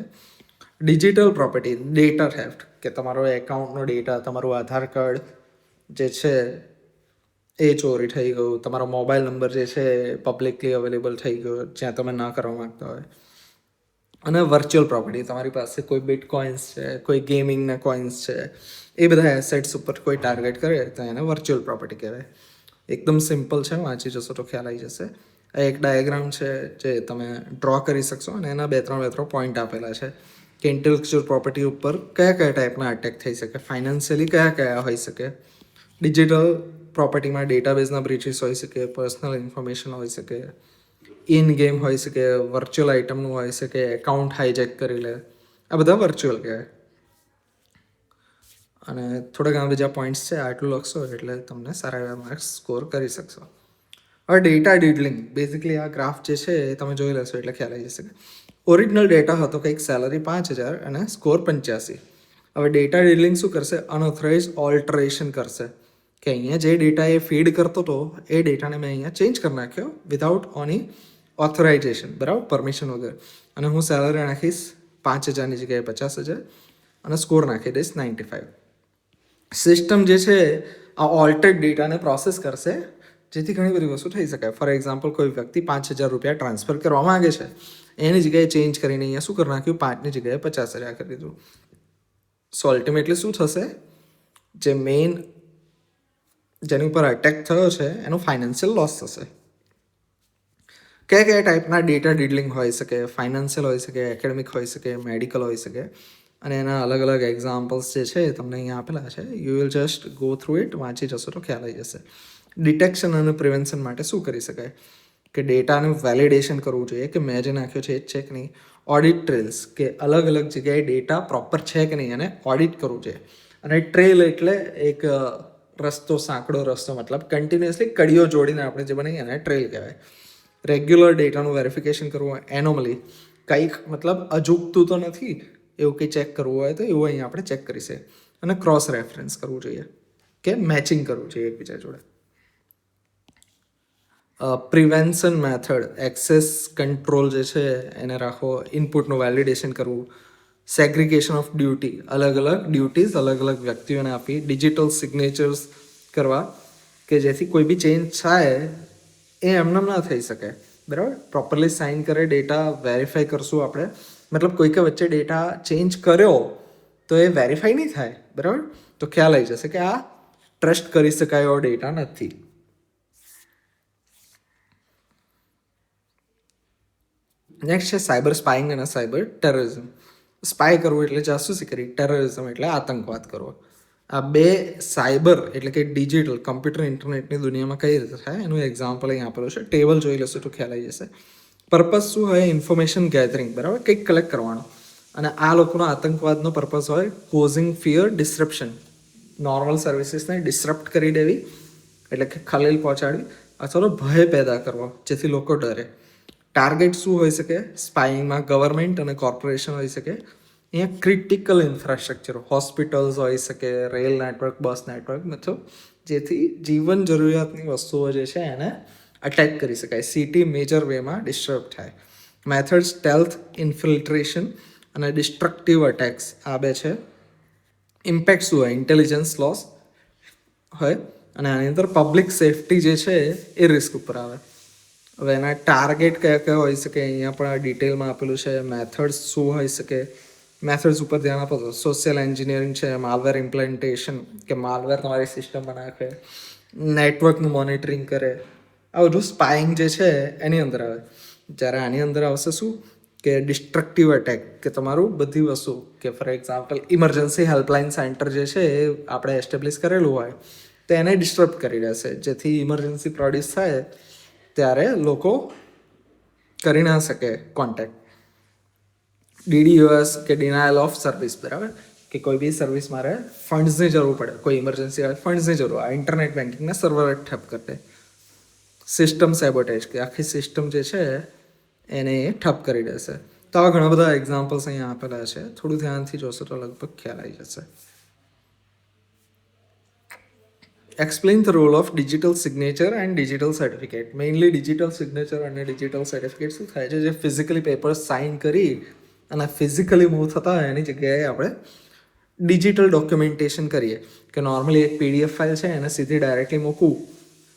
ડિજિટલ પ્રોપર્ટી, ડેટા થેફ્ટ, કે તમારો એકાઉન્ટનો ડેટા, તમારું આધાર કાર્ડ જે છે એ ચોરી થઈ ગયું, તમારો મોબાઈલ નંબર જે છે પબ્લિકલી અવેલેબલ થઈ ગયો જ્યાં તમે ના કરવા માગતા હોય. અને વર્ચ્યુઅલ પ્રોપર્ટી, તમારી પાસે કોઈ બિટકોઇન્સ છે, કોઈ ગેમિંગના કોઇન્સ છે, એ બધા એસેટ્સ ઉપર કોઈ ટાર્ગેટ કરે તો એને વર્ચ્યુઅલ પ્રોપર્ટી કહેવાય. એકદમ સિમ્પલ છે, વાંચી જશો તો ખ્યાલ આવી જશે. આ એક ડાયાગ્રામ છે જે તમે ડ્રો કરી શકશો અને એના બે ત્રણ પોઈન્ટ આપેલા છે કે ઇન્ટેલેક્ચ્યુઅલ પ્રોપર્ટી ઉપર કયા કયા ટાઈપના અટેક થઈ શકે, ફાઇનાન્શિયલી કયા કયા હોઈ શકે. ડિજિટલ પ્રોપર્ટીમાં ડેટાબેઝના બ્રીચીસ હોઈ શકે, પર્સનલ ઇન્ફોર્મેશન હોઈ શકે, ઇન ગેમ હોઈ શકે, વર્ચ્યુઅલ આઇટમનું હોઈ શકે, એકાઉન્ટ હાઈજેક કરી લે, આ બધા વર્ચ્યુઅલ કહેવાય. અને થોડા ઘણા બીજા પોઈન્ટ્સ છે, આટલું લખશો એટલે તમને સારા એવા માર્ક્સ સ્કોર કરી શકશો. હવે ડેટા ડીડલિંગ, બેઝિકલી આ ગ્રાફ જે છે એ તમે જોઈ લેશો એટલે ખ્યાલ આવી જશે. ઓરિજિનલ ડેટા હતો કંઈક સેલરી 5,000 અને સ્કોર 85. હવે ડેટા ડીડલિંગ શું કરશે? અનઓથરાઇઝ ઓલ્ટરેશન કરશે કે અહીંયા જે ડેટા એ ફીડ કરતો હતો એ ડેટાને મેં અહીંયા ચેન્જ કરી નાખ્યો વિધાઉટ ઓની ઓથોરાઇઝેશન, બરાબર, પરમિશન વગર. અને હું સેલરી નાખીશ 5,000ની જગ્યાએ 50,000 અને સ્કોર નાખી દઈશ 95. સિસ્ટમ જે છે આ ઓલ્ટર્ડ ડેટાને પ્રોસેસ કરશે જેથી ઘણી બધી વસ્તુ થઈ શકે. ફોર એક્ઝામ્પલ, કોઈ વ્યક્તિ 5,000 રૂપિયા ટ્રાન્સફર કરવા માંગે છે, એની જગ્યાએ ચેન્જ કરીને અહીંયા શું કરી નાખ્યું, 5ની જગ્યાએ 50,000 કરી દીધું. સો અલ્ટિમેટલી શું થશે? જે મેઇન જેની ઉપર અટેક થયો છે એનો ફાઇનાન્શિયલ લોસ થશે. કયા કયા ટાઈપના ડેટા ડીડલિંગ હોઈ શકે? ફાઇનાન્શિયલ હોઈ શકે, એકેડેમિક હોઈ શકે, મેડિકલ હોઈ શકે, અને એના અલગ અલગ એક્ઝામ્પલ્સ જે છે તમને અહીંયા આપેલા છે. You will just go through it, વાંચી જશો તો ખ્યાલ આવી જશે. ડિટેક્શન અને પ્રિવેન્શન માટે શું કરી શકાય? કે ડેટાનું વેલિડેશન કરવું જોઈએ કે મેં જે નાખ્યો છે એ છે કે નહીં. ઓડિટ ટ્રેલ્સ, કે અલગ અલગ જગ્યાએ ડેટા પ્રોપર છે કે નહીં એને ઓડિટ કરવું જોઈએ. અને ટ્રેલ એટલે એક રસ્તો, સાંકડો રસ્તો, મતલબ કન્ટિન્યુઅસલી કડીઓ જોડીને આપણે જે બનાવીએ એને ટ્રેલ કહેવાય. રેગ્યુલર ડેટાનું વેરિફિકેશન કરવું, એનોમલી કંઈક મતલબ અજુગતું તો નથી એવું કંઈ ચેક કરવું હોય તો એવું અહીં આપણે ચેક કરી શકીએ. અને ક્રોસ રેફરન્સ કરવું જોઈએ કે મેચિંગ કરવું જોઈએ એકબીજા જોડે. પ્રિવેન્શન મેથડ, એક્સેસ કંટ્રોલ જે છે એને રાખવો, ઇનપુટનું વેલિડેશન કરવું, સેગ્રિગેશન ઓફ ડ્યુટી, અલગ અલગ ડ્યુટીઝ અલગ અલગ વ્યક્તિઓને આપી, ડિજિટલ સિગ્નેચર્સ કરવા કે જેથી કોઈ બી ચેન્જ થાય એ એમનેમ ના થઈ શકે, બરાબર. પ્રોપરલી સાઇન કરે, ડેટા વેરીફાઈ કરશું આપણે, મતલબ કોઈકે વચ્ચે ડેટા ચેન્જ કર્યો તો એ વેરીફાઈ નહીં થાય, બરાબર. તો ખ્યાલ આવી જશે કે આ ટ્રસ્ટ કરી શકાય એવો ડેટા નથી. નેક્સ્ટ છે સાયબર સ્પાઇંગ અને સાયબર ટેરરિઝમ. સ્પાય કરવું એટલે જાસૂસી કરી, ટેરરિઝમ એટલે આતંકવાદ કરવો. આ બે સાયબર એટલે કે ડિજિટલ કમ્પ્યુટર ઇન્ટરનેટની દુનિયામાં કઈ રીતે થાય એનું એક્ઝામ્પલ અહીં આપેલું છે. ટેબલ જોઈ લેશો તો ખ્યાલ આવી જશે. પર્પઝ શું હોય? ઇન્ફોર્મેશન ગેધરિંગ, બરાબર, કંઈક કલેક્ટ કરવાનો. અને આ લોકોનો આતંકવાદનો પર્પઝ હોય કોઝિંગ ફિયર, ડિસ્રપ્શન, નોર્મલ સર્વિસીસને ડિસ્રપ્ટ કરી દેવી એટલે કે ખલેલ પહોંચાડવી અથવા તો ભય પેદા કરવો જેથી લોકો ડરે. ટાર્ગેટ શું હોઈ શકે? સ્પાઇંગમાં ગવર્મેન્ટ અને કોર્પોરેશન હોઈ શકે. અહીંયા ક્રિટિકલ ઇન્ફ્રાસ્ટ્રક્ચર, હોસ્પિટલ્સ હોઈ શકે, રેલ નેટવર્ક, બસ નેટવર્ક, મતલબ જેથી જીવન જરૂરિયાતની વસ્તુઓ જે છે એને અટેક કરી શકાય, સિટી મેજર વેમાં ડિસ્ટર્બ થાય. મેથડ સ્ટેલ્થ, ઇન્ફિલ્ટ્રેશન અને ડિસ્ટ્રક્ટિવ અટેક્સ આ બે છે. ઇમ્પેક્ટ શું હોય? ઇન્ટેલિજન્સ લોસ હોય અને આની અંદર પબ્લિક સેફ્ટી જે છે એ રિસ્ક ઉપર આવે. હવે એના ટાર્ગેટ કયા કયા હોઈ શકે અહીંયા પણ ડિટેલમાં આપેલું છે. મેથડ્સ શું હોઈ શકે? મેથડ્સ ઉપર ધ્યાન આપો તો સોશિયલ એન્જિનિયરિંગ છે, માલવેર ઇમ્પ્લિમેન્ટેશન કે માલવેર તમારી સિસ્ટમમાં નાખે, નેટવર્કનું મોનિટરિંગ કરે, આ બધું સ્પાઇંગ જે છે એની અંદર આવે. જ્યારે આની અંદર આવશે શું કે ડિસ્ટ્રક્ટિવ અટેક, કે તમારું બધી વસ્તુ, કે for example emergency helpline centre જે છે એ આપણે એસ્ટેબ્લિશ કરેલું હોય તો એને ડિસ્ટર્બ કરી દેશે, જેથી ઇમરજન્સી પ્રોડ્યુસ થાય ત્યારે લોકો કરી ના શકે કોન્ટેક્ટ. DDoS કે ડિનાયલ ઓફ સર્વિસ, બરાબર, કે કોઈ બી સર્વિસ મારે ફંડ્સની જરૂર પડે, કોઈ ઇમરજન્સી આવે, ફંડ્સની જરૂર, આ ઇન્ટરનેટ બેન્કિંગના સર્વર ઠપ કરી દે. સિસ્ટમ સેબોટેજ, કે આખી સિસ્ટમ જે છે એને એ ઠપ કરી દેશે. તો આવા ઘણા બધા એક્ઝામ્પલ્સ અહીંયા આપેલા છે, થોડું ધ્યાનથી જોશો તો લગભગ ખ્યાલ આવી જશે. Explain the role of digital signature and digital certificate. Mainly digital signature અને ડિજિટલ સર્ટિફિકેટ શું થાય છે, જે ફિઝિકલી પેપર સાઇન કરી અને ફિઝિકલી મૂવ થતા હોય એની જગ્યાએ આપણે ડિજિટલ ડોક્યુમેન્ટેશન કરીએ. કે નોર્મલી એક PDF ફાઇલ છે એને સીધી ડાયરેક્ટલી મૂકવું.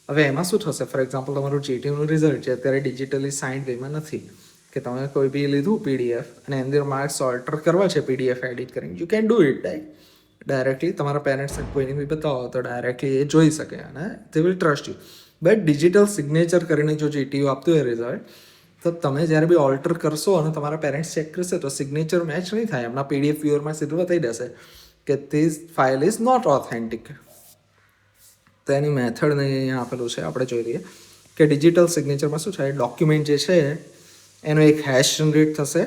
હવે એમાં શું થશે, ફોર એક્ઝામ્પલ તમારું GTનું રિઝલ્ટ છે અત્યારે ડિજિટલી સાઇન્ડ વેમાં નથી, કે તમે કોઈ બી લીધું PDF અને અંદર માર્ક્સ ઓલ્ટર કરવા છે PDF એડિટ કરીને, you can do it directly. તમારા પેરેન્ટ્સને કોઈને બી બતાવો તો ડાયરેક્ટલી એ જોઈ શકે અને they will trust you. But digital signature કરીને જો GTU આપતું હોય રિઝલ્ટ, તો તમે જ્યારે બી ઓલ્ટર કરશો અને તમારા પેરેન્ટ્સ ચેક કરશે તો સિગ્નેચર મેચ નહીં થાય. એમના PDF વ્યુઅરમાં સીધું બતાવી દેશે કે this file is not authentic. તો એની મેથડ અહીંયા આપેલું છે, આપણે જોઈ લઈએ કે ડિજિટલ સિગ્નેચરમાં શું થાય, ડોક્યુમેન્ટ જે છે એનો એક હેશ જનરેટ થશે,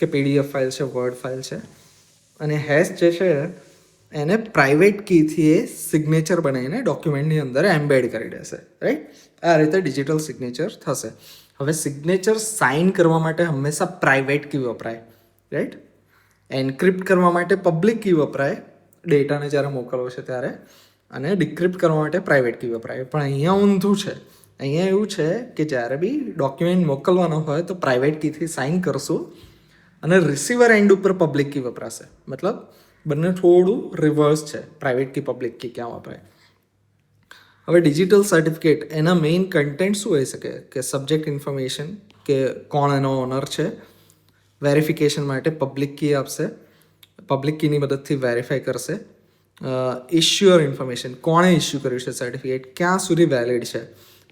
કે PDF ફાઇલ છે, વર્ડ ફાઇલ છે, અને હેશ જે છે એને પ્રાઇવેટ કીથી એ સિગ્નેચર બનાવીને ડોક્યુમેન્ટની અંદર એમ્બેડ કરી દેશે, રાઈટ. આ રીતે ડિજિટલ સિગ્નેચર થશે. હવે સિગ્નેચર સાઇન કરવા માટે હંમેશા પ્રાઇવેટ કી વપરાય, રાઈટ. એન્ક્રિપ્ટ કરવા માટે પબ્લિક કી વપરાય ડેટાને જ્યારે મોકલવો છે ત્યારે, અને ડિક્રિપ્ટ કરવા માટે પ્રાઇવેટ કી વપરાય. પણ અહીંયા ઊંધું છે. અહીંયા એવું છે કે જ્યારે બી ડોક્યુમેન્ટ મોકલવાનો હોય તો પ્રાઇવેટ કીથી સાઇન કરશું અને રિસીવર એન્ડ ઉપર પબ્લિક કી વપરાશે. મતલબ બંને થોડું રિવર્સ છે, પ્રાઇવેટ કી પબ્લિક કી ક્યાં વપરાય. હવે ડિજિટલ સર્ટિફિકેટ, એના મેઇન કન્ટેન્ટ શું હોઈ શકે, કે સબ્જેક્ટ ઇન્ફોર્મેશન, કે કોણ એનો ઓનર છે, વેરિફિકેશન માટે પબ્લિક કી આપશે, પબ્લિક કીની મદદથી વેરીફાઈ કરશે. ઇશ્યુઅર ઇન્ફોર્મેશન, કોણે ઇશ્યુ કર્યું છે સર્ટિફિકેટ, ક્યાં સુધી વેલિડ છે,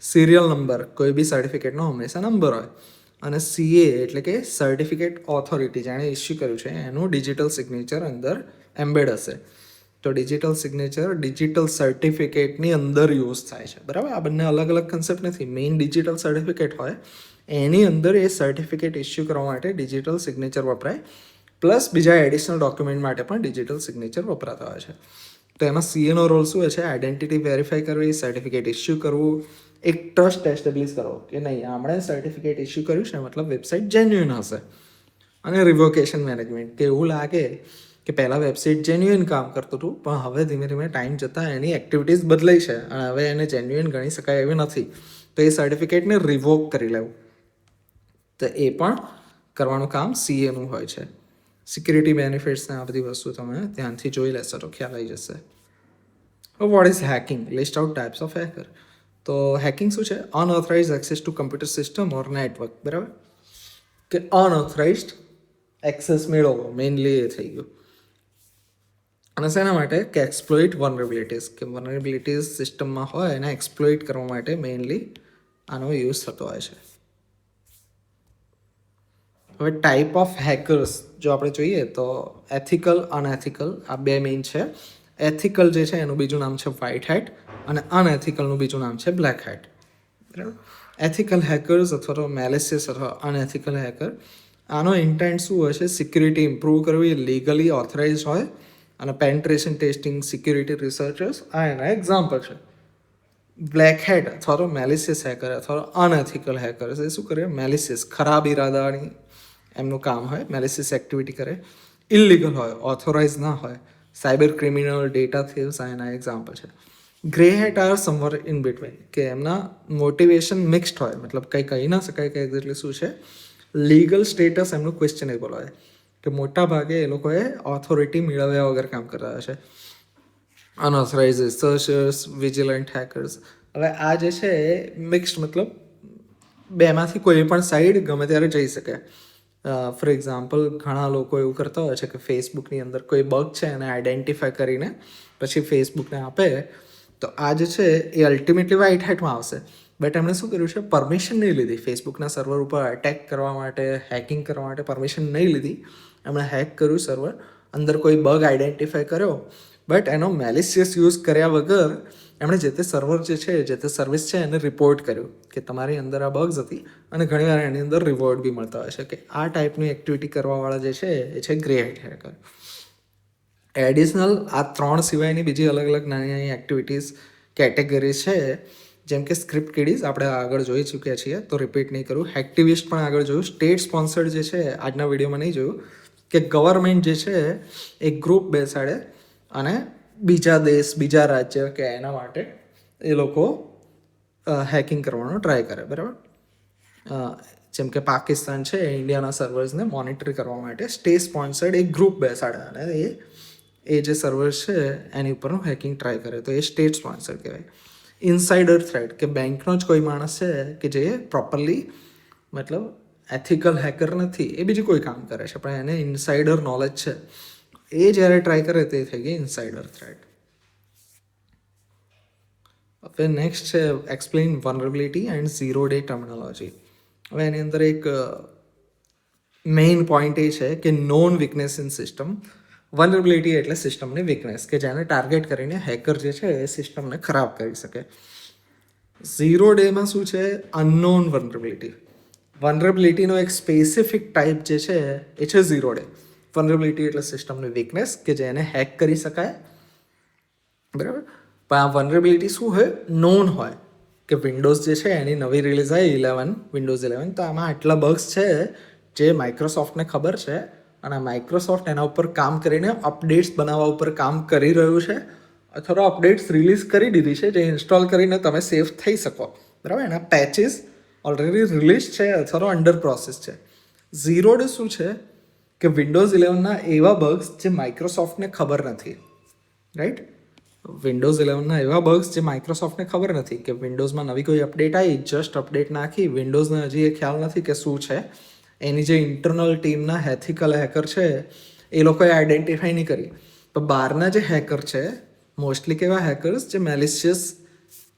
સિરિયલ નંબર, કોઈ બી સર્ટિફિકેટનો હંમેશા નંબર હોય, અને CA એટલે કે સર્ટિફિકેટ ઓથોરિટી, જેણે ઇશ્યુ કર્યું છે એનું ડિજિટલ સિગ્નેચર અંદર એમ્બેડ હશે. તો ડિજિટલ સિગ્નેચર ડિજિટલ સર્ટિફિકેટની અંદર યુઝ થાય છે, બરાબર. આ બંને અલગ અલગ કન્સેપ્ટ નથી. મેઇન ડિજિટલ સર્ટિફિકેટ હોય એની અંદર એ સર્ટિફિકેટ ઇશ્યુ કરવા માટે ડિજિટલ સિગ્નેચર વપરાય, પ્લસ બીજા એડિશનલ ડોક્યુમેન્ટ માટે પણ ડિજિટલ સિગ્નેચર વપરાતા હોય છે. તો એમાં CAનો રોલ શું હોય છે, આઈડેન્ટિટી વેરીફાઈ કરવી, સર્ટિફિકેટ ઇશ્યુ કરવું, એક ટ્રસ્ટ એસ્ટેબ્લિશ કરો કે નહીં આપણે સર્ટિફિકેટ ઇશ્યુ કર્યું છે મતલબ વેબસાઇટ જેન્યુઇન હશે. અને રિવોકેશન મેનેજમેન્ટ, કે એવું લાગે કે પહેલાં વેબસાઇટ જેન્યુઇન કામ કરતું હતું પણ હવે ધીમે ધીમે ટાઈમ જતાં એની એક્ટિવિટીઝ બદલાઈ છે અને હવે એને જેન્યુઇન ગણી શકાય એવી નથી, તો એ સર્ટિફિકેટને રિવોક કરી લેવું. તો એ પણ કરવાનું કામ CAનું હોય છે. સિક્યુરિટી બેનિફિટ્સને આ બધી વસ્તુ તમે ધ્યાનથી જોઈ લેશો તો ખ્યાલ આવી જશે. What is hacking? List out types of hacker. તો હેકિંગ શું છે? Unauthorised access to computer system or network, બરાબર, કે અનઓથરાઇઝડ એક્સેસ મેળવવો, મેઇનલી એ થઈ ગયું. અને શેના માટે? કે એક્સપ્લોઇટ વનરેબિલિટીઝ, કે વનરેબિલિટીઝ સિસ્ટમમાં હોય એને એક્સપ્લોઇટ કરવા માટે મેઇનલી આનો યુઝ થતો હોય છે. હવે ટાઈપ ઓફ હેકર્સ જો આપણે જોઈએ તો એથિકલ, અનએથિકલ, આ બે મેઇન છે. એથિકલ જે છે એનું બીજું નામ છે વ્હાઇટ હેટ અને અનએથિકલનું બીજું નામ છે બ્લેક હેટ, બરાબર. એથિકલ હેકર્સ અથવા તો મેલિસિયસ અથવા અનએથિકલ હેકર, આનો ઇન્ટેન્ટ શું હોય છે? સિક્યુરિટી ઇમ્પ્રૂવ કરવી, લીગલી ઓથરાઇઝ હોય, અને પેન્ટ્રેશન ટેસ્ટિંગ, સિક્યુરિટી રિસર્ચર્સ, આ એના એક્ઝામ્પલ છે. બ્લેક હેટ અથવા તો મેલિસિયસ હેકર અથવા તો અનએથિકલ હેકર્સ એ શું કરે? મેલિસિયસ, ખરાબ ઇરાદાની એમનું કામ હોય, મેલિસિયસ એક્ટિવિટી કરે, ઇલીગલ હોય, ઓથોરાઇઝ ના હોય, સાયબર ક્રિમિનલ, ડેટા થીવ્સ, આ એના એક્ઝામ્પલ છે. Grey hat are somewhere in between, કે એમના મોટિવેશન મિક્સ્ડ હોય, મતલબ કંઈ કહી ના શકાય કે એક્ઝેક્ટલી શું છે. લીગલ સ્ટેટસ એમનું ક્વેશ્ચનેબલ હોય, કે મોટા ભાગે એ લોકોએ ઓથોરિટી મેળવ્યા વગર કામ કરતા હશે. અનઓથરાઇઝ સર્ચર્સ, વિજિલન્ટ હેકર્સ. હવે આ જે છે એ મિક્સ્ડ, મતલબ બેમાંથી કોઈ પણ સાઈડ ગમે ત્યારે જઈ શકે. ફોર એક્ઝામ્પલ, ઘણા લોકો એવું કરતા હોય છે કે ફેસબુકની અંદર કોઈ બગ છે એને આઈડેન્ટિફાય કરીને પછી ફેસબુકને આપે, તો આ જે છે એ અલ્ટિમેટલી વ્હાઇટ હેટમાં આવશે. બટ એમણે શું કર્યું છે, પરમિશન નહીં લીધી ફેસબુકના સર્વર ઉપર અટેક કરવા માટે, હેકિંગ કરવા માટે પરમિશન નહીં લીધી. એમણે હેક કર્યું સર્વર, અંદર કોઈ બગ આઈડેન્ટિફાય કર્યો, બટ એનો મેલિશિયસ યુઝ કર્યા વગર એમણે જે તે સર્વર જે છે, જે તે સર્વિસ છે એને રિપોર્ટ કર્યું કે તમારી અંદર આ બગ્સ હતી, અને ઘણીવાર એની અંદર રિવોર્ડ બી મળતા હોય છે. કે આ ટાઈપની એક્ટિવિટી કરવાવાળા જે છે એ છે ગ્રે હેટ હેકર. એડિશનલ આ 3 સિવાયની બીજી અલગ અલગ નાની નાની એક્ટિવિટીઝ કેટેગરી છે, જેમ કે સ્ક્રિપ્ટ કિડીઝ આપણે આગળ જોઈ ચૂક્યા છીએ, તો રિપીટ નહીં કરું. હેક્ટિવિસ્ટ પણ આગળ જોયું. સ્ટેટ સ્પોન્સર્ડ જે છે આજના વિડીયોમાં નહીં જોયું, કે ગવર્મેન્ટ જે છે એક ગ્રુપ બેસાડે અને બીજા દેશ, બીજા રાજ્ય કે એના માટે એ લોકો હેકિંગ કરવાનો ટ્રાય કરે, બરાબર. જેમ કે પાકિસ્તાન છે, ઇન્ડિયાના સર્વર્સને મોનિટર કરવા માટે સ્ટેટ સ્પોન્સર્ડ એક ગ્રુપ બેસાડે અને એ જે સર્વર્સ છે એની ઉપરનું હેકિંગ ટ્રાય કરે, તો એ સ્ટેટ સ્પોન્સર્ડ કહેવાય. ઇનસાઇડર થ્રેટ, કે બેંકનો જ કોઈ માણસ છે કે જે પ્રોપરલી, મતલબ એથિકલ હેકર નથી, એ બીજું કોઈ કામ કરે છે પણ એને ઇનસાઇડર નોલેજ છે, એ જ્યારે ટ્રાય કરે તે થઈ ગઈ ઇનસાઇડર થ્રેટ. હવે નેક્સ્ટ છે explain vulnerability and zero day terminology. હવે એની અંદર એક મેઇન પોઈન્ટ એ છે કે known weakness in system. Vulnerability એટલે સિસ્ટમની વીકનેસ, કે જેને ટાર્ગેટ કરીને હેકર જે છે એ સિસ્ટમને ખરાબ કરી શકે. ઝીરો ડેમાં શું છે, અનનોન વનરેબિલિટી. વનરેબિલિટીનો એક સ્પેસિફિક ટાઈપ જે છે એ છે ઝીરો ડે. વનરેબિલિટી એટલે સિસ્ટમની વીકનેસ કે જેને હેક કરી શકાય, બરાબર. પણ આ વનરેબિલિટી શું હોય, નોન હોય, કે વિન્ડોઝ જે છે એની નવી રિલીઝ આવી વિન્ડોઝ 11, તો આમાં આટલા બગ્સ છે જે માઇક્રોસોફ્ટને ખબર છે, અને માઇક્રોસોફ્ટ એના ઉપર કામ કરીને અપડેટ્સ બનાવવા ઉપર કામ કરી રહ્યું છે, અથવા અપડેટ્સ રિલીઝ કરી દીધી છે જે ઇન્સ્ટોલ કરીને તમે સેફ થઈ શકો, બરાબર. એના પેચીસ ઓલરેડી રિલીઝ છે અથવા અંડર પ્રોસેસ છે. ઝીરો ડે શું છે, કે વિન્ડોઝ 11ના એવા બગ્સ જે માઇક્રોસોફ્ટને ખબર નથી, રાઈટ. વિન્ડોઝ 11ના એવા બગ્સ જે માઇક્રોસોફ્ટને ખબર નથી, કે વિન્ડોઝમાં નવી કોઈ અપડેટ આવી, જસ્ટ અપડેટ નાખી, વિન્ડોઝને હજી એ ખ્યાલ નથી કે શું છે, એની જે ઇન્ટરનલ ટીમના એથિકલ હેકર છે એ લોકોએ આઈડેન્ટિફાઈ નહીં કરી. પણ બહારના જે હેકર છે, મોસ્ટલી કેવા હેકર્સ જે મેલિશિયસ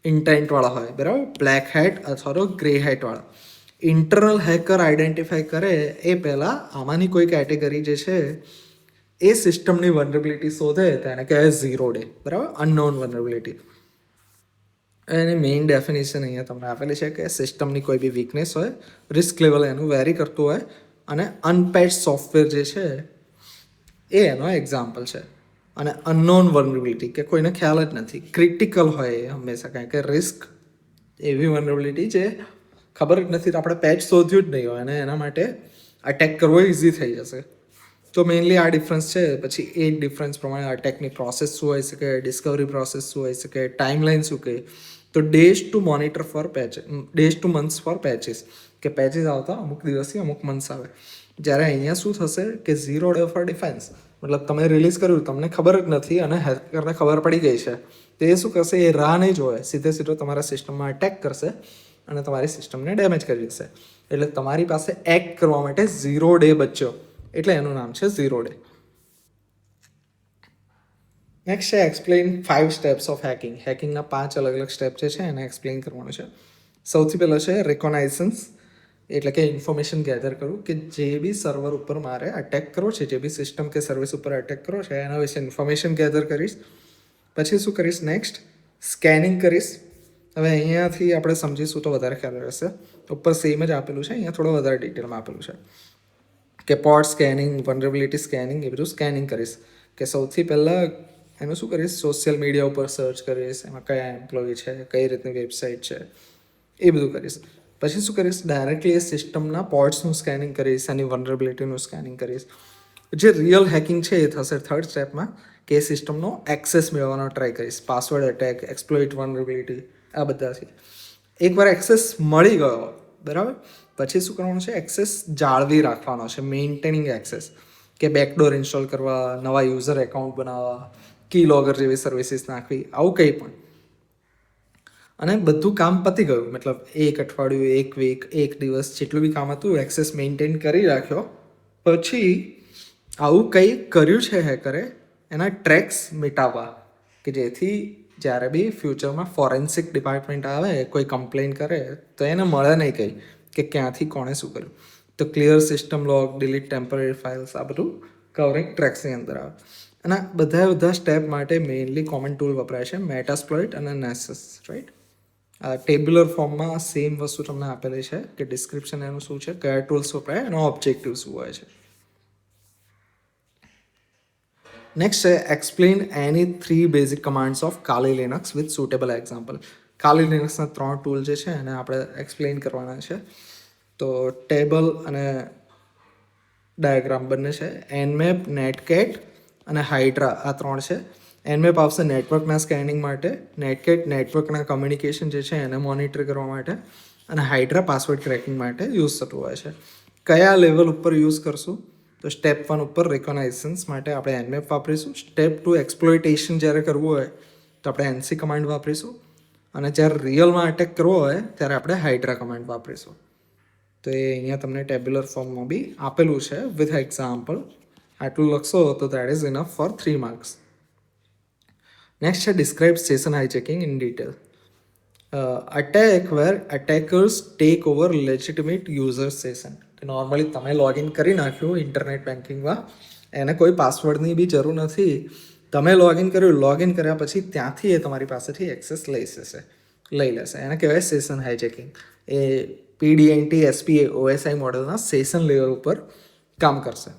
ઇન્ટેન્ટવાળા હોય, બરાબર, બ્લેક હેટ અથવા તો ગ્રે હેટવાળા. ઇન્ટરનલ હેકર આઈડેન્ટિફાઈ કરે એ પહેલાં આમાંની કોઈ કેટેગરી જે છે એ સિસ્ટમની વનરેબિલિટી શોધે તો એને કહેવાય ઝીરો ડે, બરાબર, અનનોન વનરેબિલિટી. એની મેઇન ડેફિનેશન અહીંયા તમને આપેલી છે કે સિસ્ટમની કોઈ બી વીકનેસ હોય, રિસ્ક લેવલ એનું વેરી કરતું હોય, અને અનપેચ સોફ્ટવેર જે છે એ એનો એક્ઝામ્પલ છે. અને અનનોન વનરેબિલિટી, કે કોઈને ખ્યાલ જ નથી, ક્રિટિકલ હોય એ હંમેશા, કારણ કે રિસ્ક એવી વનરેબિલિટી જે ખબર જ નથી, તો આપણે પેચ શોધ્યું જ નહીં હોય અને એના માટે અટેક કરવો ઇઝી થઈ જશે. તો મેઇનલી આ ડિફરન્સ છે. પછી એ ડિફરન્સ પ્રમાણે અટેકની પ્રોસેસ શું હોઈ શકે, ડિસ્કવરી પ્રોસેસ શું હોઈ શકે, ટાઈમલાઈન શું કહે, તો days to monitor for patch, days to months for patches, કે પેચીસ આવતા અમુક દિવસથી અમુક મંથ્સ આવે. જ્યારે અહીંયા શું થશે કે ઝીરો ડે ફોર ડિફેન્સ, મતલબ તમે રિલીઝ કર્યું, તમને ખબર જ નથી અને હેકરને ખબર પડી ગઈ છે, તો એ શું કરશે, એ રાહ નહીં જોવે, સીધો તમારા સિસ્ટમમાં અટેક કરશે અને તમારી સિસ્ટમને ડેમેજ કરી દેશે. એટલે તમારી પાસે એક્ટ કરવા માટે ઝીરો ડે બચ્યો, એટલે એનું નામ છે ઝીરો ડે. નેક્સ્ટ છે એક્સપ્લેન 5 સ્ટેપ્સ ઓફ હેકિંગ. હેકિંગના 5 અલગ અલગ સ્ટેપ જે છે એને એક્સપ્લેન કરવાનું છે. સૌથી પહેલો છે રિકોનાઇસન્સ, એટલે કે ઇન્ફોર્મેશન ગેધર કરવું, કે જે બી સર્વર ઉપર મારે અટેક કરવો છે, જે બી સિસ્ટમ કે સર્વિસ ઉપર અટેક કરવો છે એના વિશે ઇન્ફોર્મેશન ગેધર કરીશ. પછી શું કરીશ, નેક્સ્ટ સ્કેનિંગ કરીશ. હવે અહીંયાથી આપણે સમજીશું તો વધારે ખ્યાલ રહેશે. ઉપર સેમ જ આપેલું છે, અહીંયા થોડો વધારે ડિટેલમાં આપેલું છે કે પોર્ટ સ્કેનિંગ, વનરેબિલિટી સ્કેનિંગ, એ બધું સ્કેનિંગ કરીશ. કે સૌથી પહેલાં એનું શું કરીશ, સોશિયલ મીડિયા ઉપર સર્ચ કરીશ, એમાં કયા એમ્પ્લોય છે, કઈ રીતની વેબસાઇટ છે, એ બધું કરીશ. પછી શું કરીશ, ડાયરેક્ટલી એ સિસ્ટમના પોર્ટ્સનું સ્કેનિંગ કરીશ, એની વનરેબિલિટીનું સ્કેનિંગ કરીશ. જે રિયલ હેકિંગ છે એ થશે થર્ડ સ્ટેપમાં, કે સિસ્ટમનો એક્સેસ મેળવવાનો ટ્રાય કરીશ. પાસવર્ડ અટેક, એક્સપ્લોઇટ વનરેબિલિટી, આ બધાથી એકવાર એક્સેસ મળી ગયો, બરાબર, પછી શું કરવાનું છે, એક્સેસ જાળવી રાખવાનો છે, મેન્ટેનિંગ એક્સેસ, કે બેકડોર ઇન્સ્ટોલ કરવા, નવા યુઝર એકાઉન્ટ બનાવવા, કી લોગર જેવી સર્વિસીસ નાખવી, આવું કંઈ પણ. અને બધું કામ પતી ગયું, મતલબ એક અઠવાડિયું, એક વીક, એક દિવસ, જેટલું બી કામ હતું એક્સેસ મેન્ટેન કરી રાખ્યો, પછી આવું કંઈ કર્યું છે હેકરે એના ટ્રેક્સ મિટાવવા, કે જેથી જ્યારે બી ફ્યુચરમાં ફોરેન્સિક ડિપાર્ટમેન્ટ આવે, કોઈ કમ્પ્લેન કરે તો એને મળે નહીં કંઈ કે ક્યાંથી કોણે શું કર્યું. તો clear system log, delete temporary files, આ બધું કવરિંગ ટ્રેક્સની અંદર આવે. અને બધા સ્ટેપ માટે મેઇનલી કોમન ટૂલ વપરાય છે, મેટાસ્પ્લોઇટ અને નેસસ, રાઈટ. ટેબ્યુલર ફોર્મમાં સેમ વસ્તુ તમને આપેલી છે કે ડિસ્ક્રિપ્શન એનું શું છે, કયા ટૂલ્સ વપરાય, એનો ઓબ્જેક્ટિવ શું હોય છે. નેક્સ્ટ છે explain any 3 basic commands of Kali Linux with suitable example. Kali લિનક્સના 3 ટૂલ જે છે એને આપણે એક્સપ્લેન કરવાના છે. તો ટેબલ અને ડાયાગ્રામ બંને છે. એનમેપ, નેટકેટ અને હાઇડ્રા, આ 3 છે. એનમેપ આવશે નેટવર્કના સ્કેનિંગ માટે, નેટકેટ નેટવર્કના કમ્યુનિકેશન જે છે એને મોનિટર કરવા માટે, અને હાઇડ્રા પાસવર્ડ ક્રેકિંગ માટે યુઝ થતું હોય છે. કયા લેવલ ઉપર યુઝ કરશું? તો સ્ટેપ 1 ઉપર રિકોનાઇઝન્સ માટે આપણે એનમેપ વાપરીશું. સ્ટેપ 2 એક્સપ્લોઇટેશન જ્યારે કરવું હોય તો આપણે એનસી કમાન્ડ વાપરીશું. અને જ્યારે રિયલમાં અટેક કરવો હોય ત્યારે આપણે હાઇડ્રા કમાન્ડ વાપરીશું. તો એ અહીંયા તમને ટેબ્યુલર ફોર્મમાં બી આપેલું છે વિથ એક્ઝામ્પલ. આટલું લખશો તો that is enough for 3 marks. Next છે describe session hijacking in detail. Attack where attackers take over legitimate user session. Normally તમે લોગિન કરી નાખ્યું ઇન્ટરનેટ બેન્કિંગમાં, એને કોઈ પાસવર્ડની બી જરૂર નથી. તમે લોગિન કર્યા પછી ત્યાંથી એ તમારી પાસેથી એક્સેસ લઈ લેશે. એને કહેવાય સેશન હાઇજેકિંગ. એ પીડીએનટી એસપી ઓએસઆઈ મોડલના સેશન લેવલ ઉપર કામ કરશે.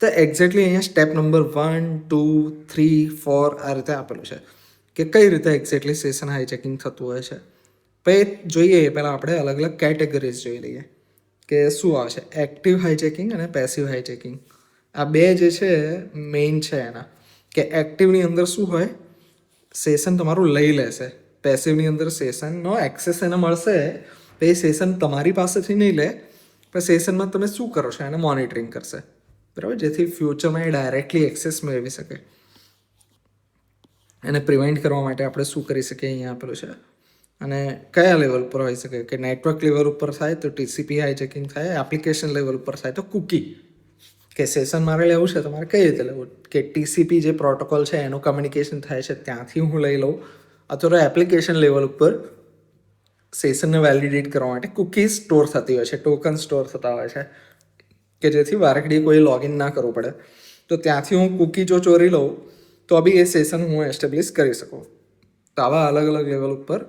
તો એક્ઝેક્ટલી અહીંયા સ્ટેપ નંબર 1, 2, 3, 4 આ રીતે આપેલું છે કે કઈ રીતે એક્ઝેક્ટલી સેશન હાઇજેકિંગ થતું હોય છે. પછી જોઈએ પહેલાં આપણે અલગ અલગ કેટેગરીઝ જોઈ લઈએ કે શું આવે છે. એક્ટિવ હાઇજેકિંગ અને પેસિવ હાઇજેકિંગ, આ બે જે છે મેઇન છે એના. કે એક્ટિવની અંદર શું હોય, સેશન તમારું લઈ લેશે. પેસિવની અંદર સેશનનો એક્સેસ એને મળશે, તો એ સેશન તમારી પાસેથી નહીં લે, પણ સેશનમાં તમે શું કરો છો એને મોનિટરિંગ કરશે, બરાબર, જેથી ફ્યુચરમાં એ ડાયરેક્ટલી એક્સેસ મેળવી શકે. એને પ્રિવેન્ટ કરવા માટે આપણે શું કરી શકીએ અહીંયા આપેલું છે. અને કયા લેવલ ઉપર હોઈ શકે, કે નેટવર્ક લેવલ ઉપર થાય તો ટીસીપી હાઇજેકિંગ થાય, એપ્લિકેશન લેવલ ઉપર થાય તો કુકી, કે સેશન મારે લેવું છે તો મારે કઈ રીતે લેવું, કે ટીસીપી જે પ્રોટોકોલ છે એનું કમ્યુનિકેશન થાય છે ત્યાંથી હું લઈ લઉં, અથવા એપ્લિકેશન લેવલ ઉપર સેશનને વેલિડેટ કરવા માટે કુકી સ્ટોર થતી હોય છે, ટોકન સ્ટોર થતા હોય છે, કે જેથી વારઘડી કોઈ લોગિન ના કરવું પડે. તો ત્યાંથી હું કુકી જો ચોરી લઉં તો બી એ સેશન હું એસ્ટેબ્લિશ કરી શકું. તો આવા અલગ અલગ લેવલ ઉપર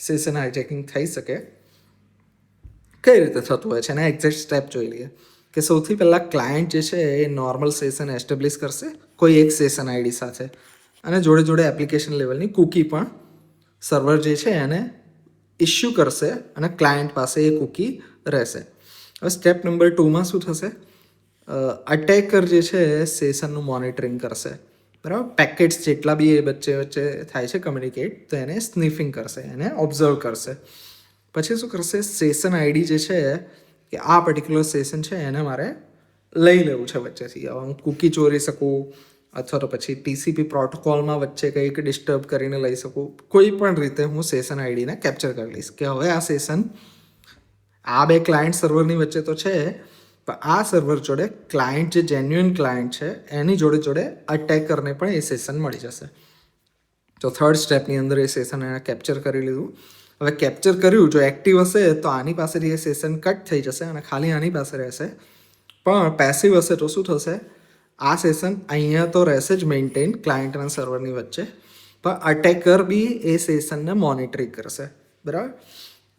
સેશન હાઇજેકિંગ થઈ શકે. કઈ રીતે થતું હોય છે એના એક્ઝેક્ટ સ્ટેપ જોઈ લઈએ. કે સૌથી પહેલાં ક્લાયન્ટ જે છે એ નોર્મલ સેશન એસ્ટેબ્લિશ કરશે કોઈ એક સેશન આઈડી સાથે, અને જોડે જોડે એપ્લિકેશન લેવલની કૂકી પણ સર્વર જે છે એને ઇસ્યુ કરશે, અને ક્લાયન્ટ પાસે એ કૂકી રહેશે. હવે સ્ટેપ નંબર 2માં શું થશે, અટેકર જે છે સેશનનું મોનિટરિંગ કરશે, બરાબર. પેકેટ્સ જેટલા બી એ વચ્ચે થાય છે કમ્યુનિકેટ, તો એને સ્નિફિંગ કરશે, એને ઓબ્ઝર્વ કરશે. પછી શું કરશે, સેશન આઈડી જે છે કે આ પર્ટિક્યુલર સેશન છે એને મારે લઈ લેવું છે વચ્ચેથી. હવે હું કૂકી ચોરી શકું, અથવા તો પછી ટીસીપી પ્રોટોકોલમાં વચ્ચે કંઈક ડિસ્ટર્બ કરીને લઈ શકું. કોઈ પણ રીતે હું સેશન આઈડીને કેપ્ચર કરી લઈશ કે હવે આ સેશન આ બે ક્લાયન્ટ સર્વરની વચ્ચે તો છે, પણ આ સર્વર જોડે ક્લાયન્ટ જે જેન્યુઅન ક્લાયન્ટ છે એની જોડે અટેકરને પણ એ સેશન મળી જશે. તો થર્ડ સ્ટેપની અંદર એ સેશન એને કેપ્ચર કરી લીધું. હવે કેપ્ચર કર્યું, જો એક્ટિવ હશે તો આની પાસેથી એ સેશન કટ થઈ જશે અને ખાલી આની પાસે રહેશે. પણ પેસિવ હશે તો શું થશે, આ સેશન અહીંયા તો રહેશે જ મેન્ટેન ક્લાયન્ટ અને સર્વરની વચ્ચે, પણ અટેકર બી એ સેશનને મોનિટરિંગ કરશે, બરાબર.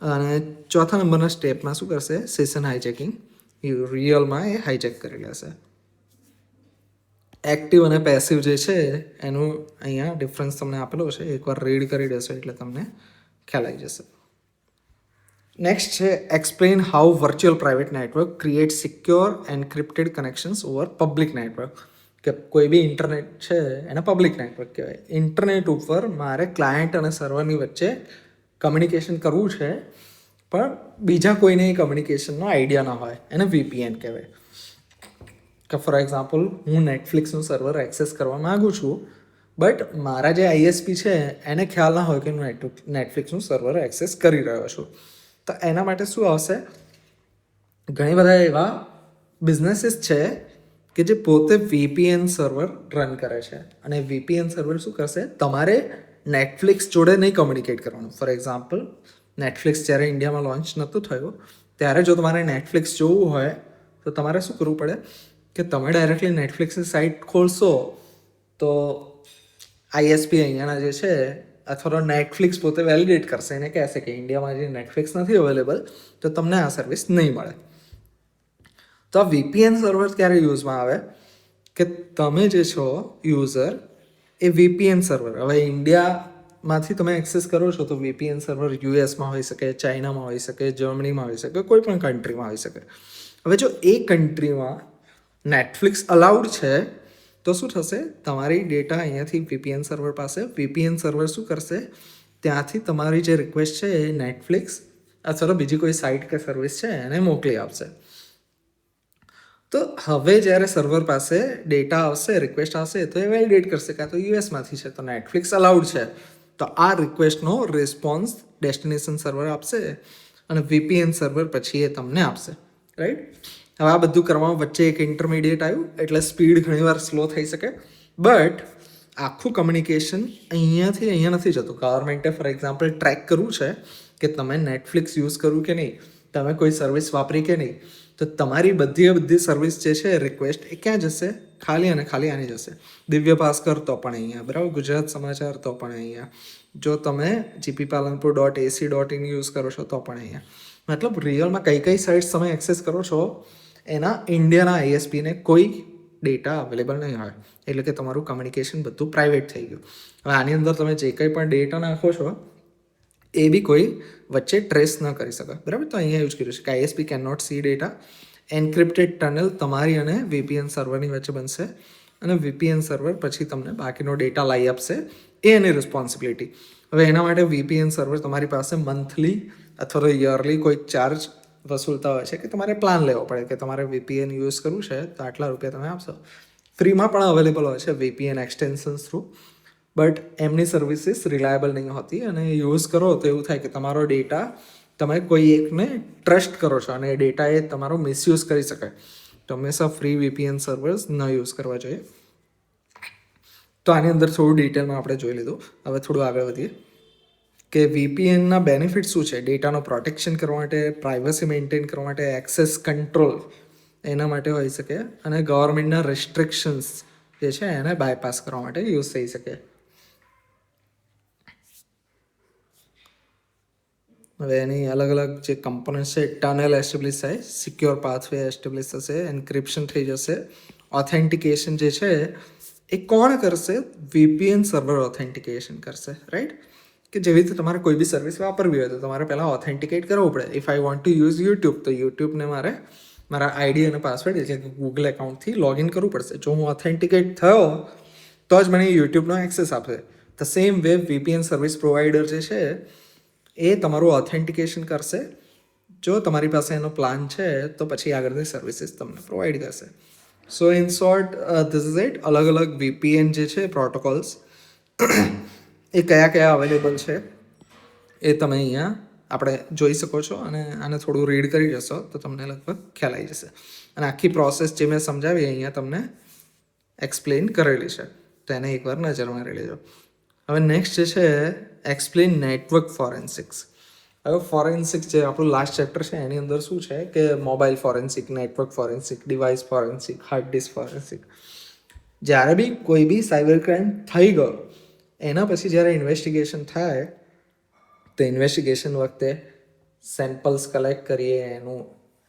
અને ચોથા નંબરના સ્ટેપમાં શું કરશે, સેશન હાઇજેકિંગ રિયલમાં એ હાઇજેક કરી લેશે. એક્ટિવ અને પેસિવ જે છે એનું અહીંયા ડિફરન્સ તમને આપેલો છે, એકવાર રીડ કરી દેશો એટલે તમને ખ્યાલ આવી જશે. નેક્સ્ટ છે explain how virtual private network create secure encrypted connections over public network. કે કોઈ બી ઇન્ટરનેટ છે એને પબ્લિક નેટવર્ક કહેવાય. ઇન્ટરનેટ ઉપર મારે ક્લાયન્ટ અને સર્વરની વચ્ચે કમ્યુનિકેશન કરવું છે, પણ બીજા કોઈને એ કમ્યુનિકેશનનો આઈડિયા ના હોય, એને VPN કહેવાય. કે ફોર એક્ઝામ્પલ હું નેટફ્લિક્સનું સર્વર એક્સેસ કરવા માગું છું, બટ મારા જે આઈએસપી છે એને ખ્યાલ ના હોય કે હું નેટફ્લિક્સનું સર્વર એક્સેસ કરી રહ્યો છું. તો એના માટે શું આવશે, ઘણી બધા એવા બિઝનેસીસ છે કે જે પોતે VPN સર્વર રન કરે છે, અને VPN સર્વર શું કરશે, તમારે નેટફ્લિક્સ જોડે નહીં કમ્યુનિકેટ કરવાનું. ફોર એક્ઝામ્પલ નેટફ્લિક્સ જ્યારે ઇન્ડિયામાં લોન્ચ નહોતું થયું ત્યારે જો તમારે નેટફ્લિક્સ જોવું હોય તો તમારે શું કરવું પડે કે તમે ડાયરેક્ટલી નેટફ્લિક્સની સાઇટ ખોલશો તો આઈએસપી અહીંયાના જે છે અથવા તો નેટફ્લિક્સ પોતે વેલિડેટ કરશે, એને કહેશે કે ઇન્ડિયામાં જે નેટફ્લિક્સ નથી અવેલેબલ તો તમને આ સર્વિસ નહીં મળે. તો આ VPN સર્વર ક્યારે યુઝમાં આવે કે તમે જે છો યુઝર એ VPN સર્વર, હવે ઇન્ડિયામાંથી તમે એક્સેસ કરો છો તો VPN સર્વર યુએસમાં હોઈ શકે, ચાઇનામાં હોઈ શકે, જર્મનીમાં હોઈ શકે, કોઈ પણ કન્ટ્રીમાં હોઈ શકે. હવે જો એ કન્ટ્રીમાં નેટફ્લિક્સ અલાઉડ છે તો શું થશે, તમારી ડેટા અહીંયાથી VPN સર્વર પાસે, VPN સર્વર શું કરશે, ત્યાંથી તમારી જે રિક્વેસ્ટ છે એ નેટફ્લિક્સ અથવા તો બીજી કોઈ સાઇટ કે સર્વિસ છે એને મોકલી આપશે. તો હવે જ્યારે સર્વર પાસે ડેટા આવશે, રિક્વેસ્ટ આવશે, તો એ વેલિડેટ કરશે કે આ તો યુએસમાંથી છે તો નેટફ્લિક્સ અલાઉડ છે, તો આ રિક્વેસ્ટનો રિસ્પોન્સ ડેસ્ટિનેશન સર્વર આપશે અને VPN સર્વર પછી એ તમને આપશે, રાઈટ. હવે આ બધું કરવામાં વચ્ચે એક ઇન્ટરમીડિયેટ આવ્યું એટલે સ્પીડ ઘણીવાર સ્લો થઈ શકે, બટ આખું કમ્યુનિકેશન અહીંયાથી અહીંયા નથી જતું. ગવર્મેન્ટે ફોર એક્ઝામ્પલ ટ્રેક કરવું છે કે તમે નેટફ્લિક્સ યુઝ કરવું કે નહીં, તમે કોઈ સર્વિસ વાપરી કે નહીં, તો તમારી બધી સર્વિસ જે છે રિક્વેસ્ટ એ ક્યાં જશે, ખાલી અને ખાલી આની જશે. દિવ્ય ભાસ્કર તો પણ અહીંયા, બરાબર, ગુજરાત સમાચાર તો પણ અહીંયા, જો તમે GPPalanpur.ac.in યુઝ કરો છો તો પણ અહીંયા. મતલબ રિયલમાં કઈ સાઇટ્સ તમે એક્સેસ કરો છો એના ઇન્ડિયાના આઈએસપીને કોઈ ડેટા અવેલેબલ નહીં હોય, એટલે કે તમારું કમ્યુનિકેશન બધું પ્રાઇવેટ થઈ ગયું. હવે આની અંદર તમે જે કંઈ પણ ડેટા નાખો છો એ બી કોઈ વચ્ચે ટ્રેસ ન કરી શકે, બરાબર. તો અહીંયા યુઝ કર્યું છે કે ISP can not see data, encrypted tunnel તમારી અને VPN સર્વરની વચ્ચે બનશે અને VPN સર્વર પછી તમને બાકીનો ડેટા લાવી આપશે, એ એની રિસ્પોન્સિબિલિટી. હવે એના માટે VPN સર્વર તમારી પાસે મંથલી અથવા તો યરલી કોઈ ચાર્જ વસૂલતા હોય છે કે તમારે પ્લાન લેવો પડે કે તમારે VPN યુઝ કરવું છે તો આટલા રૂપિયા તમે આપશો. ફ્રીમાં પણ અવેલેબલ હોય છે VPN એક્સટેન્શન્સ થ્રુ, બટ એમની સર્વિસીસ રિલાયબલ નહીં હોતી અને યુઝ કરો તો એવું થાય કે તમારો ડેટા તમે કોઈ એકને ટ્રસ્ટ કરો છો અને એ ડેટા એ તમારો મિસયુઝ કરી શકાય. તો હંમેશા ફ્રી VPN સર્વર્સ ન યુઝ કરવા જોઈએ. તો આની અંદર થોડું ડિટેલમાં આપણે જોઈ લીધું. હવે થોડું આગળ વધીએ કે VPNના બેનિફિટ શું છે. ડેટાનો પ્રોટેક્શન કરવા માટે, પ્રાઇવસી મેન્ટેન કરવા માટે, એક્સેસ કંટ્રોલ એના માટે હોઈ શકે અને ગવર્મેન્ટના રેસ્ટ્રિક્શન્સ જે છે એને બાયપાસ કરવા માટે યુઝ થઈ શકે. હવે એની અલગ જે કમ્પોનન્ટ છે, ટનલ એસ્ટેબ્લિશ થાય, સિક્યોર પાથવે એસ્ટેબ્લિશ થશે, એન્ક્રિપ્શન થઈ જશે, ઓથેન્ટિકેશન જે છે એ કોણ કરશે, VPN સર્વર ઓથેન્ટિકેશન કરશે, રાઈટ. કે જેવી રીતે તમારે કોઈ બી સર્વિસ વાપરવી હોય તો તમારે પહેલાં ઓથેન્ટિકેટ કરવું પડે. If I want to use YouTube તો યુટ્યુબને મારે મારા આઈડી અને પાસવર્ડ એટલે કે ગૂગલ એકાઉન્ટથી લોગિન કરવું પડશે. જો હું ઓથેન્ટિકેટ થયો તો જ મને યુટ્યુબનો એક્સેસ આપશે. The same way VPN service provider જે છે એ તમારું ઓથેન્ટિકેશન કરશે. જો તમારી પાસે એનો પ્લાન છે તો પછી આગળની સર્વિસીસ તમને પ્રોવાઈડ કરશે. સો in short this is it. અલગ VPN જે છે પ્રોટોકોલ્સ એ કયા અવેલેબલ છે એ તમે અહીંયા આપણે જોઈ શકો છો અને આને થોડું રીડ કરી જશો તો તમને લગભગ ખ્યાલ આવી જશે. અને આખી પ્રોસેસ જે મેં સમજાવી અહીંયા તમને એક્સપ્લેન કરેલી છે, તો એને એકવાર નજર મારી લેજો. હવે નેક્સ્ટ જે છે એક્સપ્લેન નેટવર્ક ફોરેન્સિક્સ. હવે ફોરેન્સિક્સ જે આપણું લાસ્ટ ચેપ્ટર છે એની અંદર શું છે કે mobile forensic, network forensic, device forensic, hard disk forensic. જ્યારે બી કોઈ બી સાયબર ક્રાઇમ થઈ ગયો એના પછી જ્યારે ઇન્વેસ્ટિગેશન થાય તો ઇન્વેસ્ટિગેશન વખતે સેમ્પલ્સ કલેક્ટ કરીએ, એનું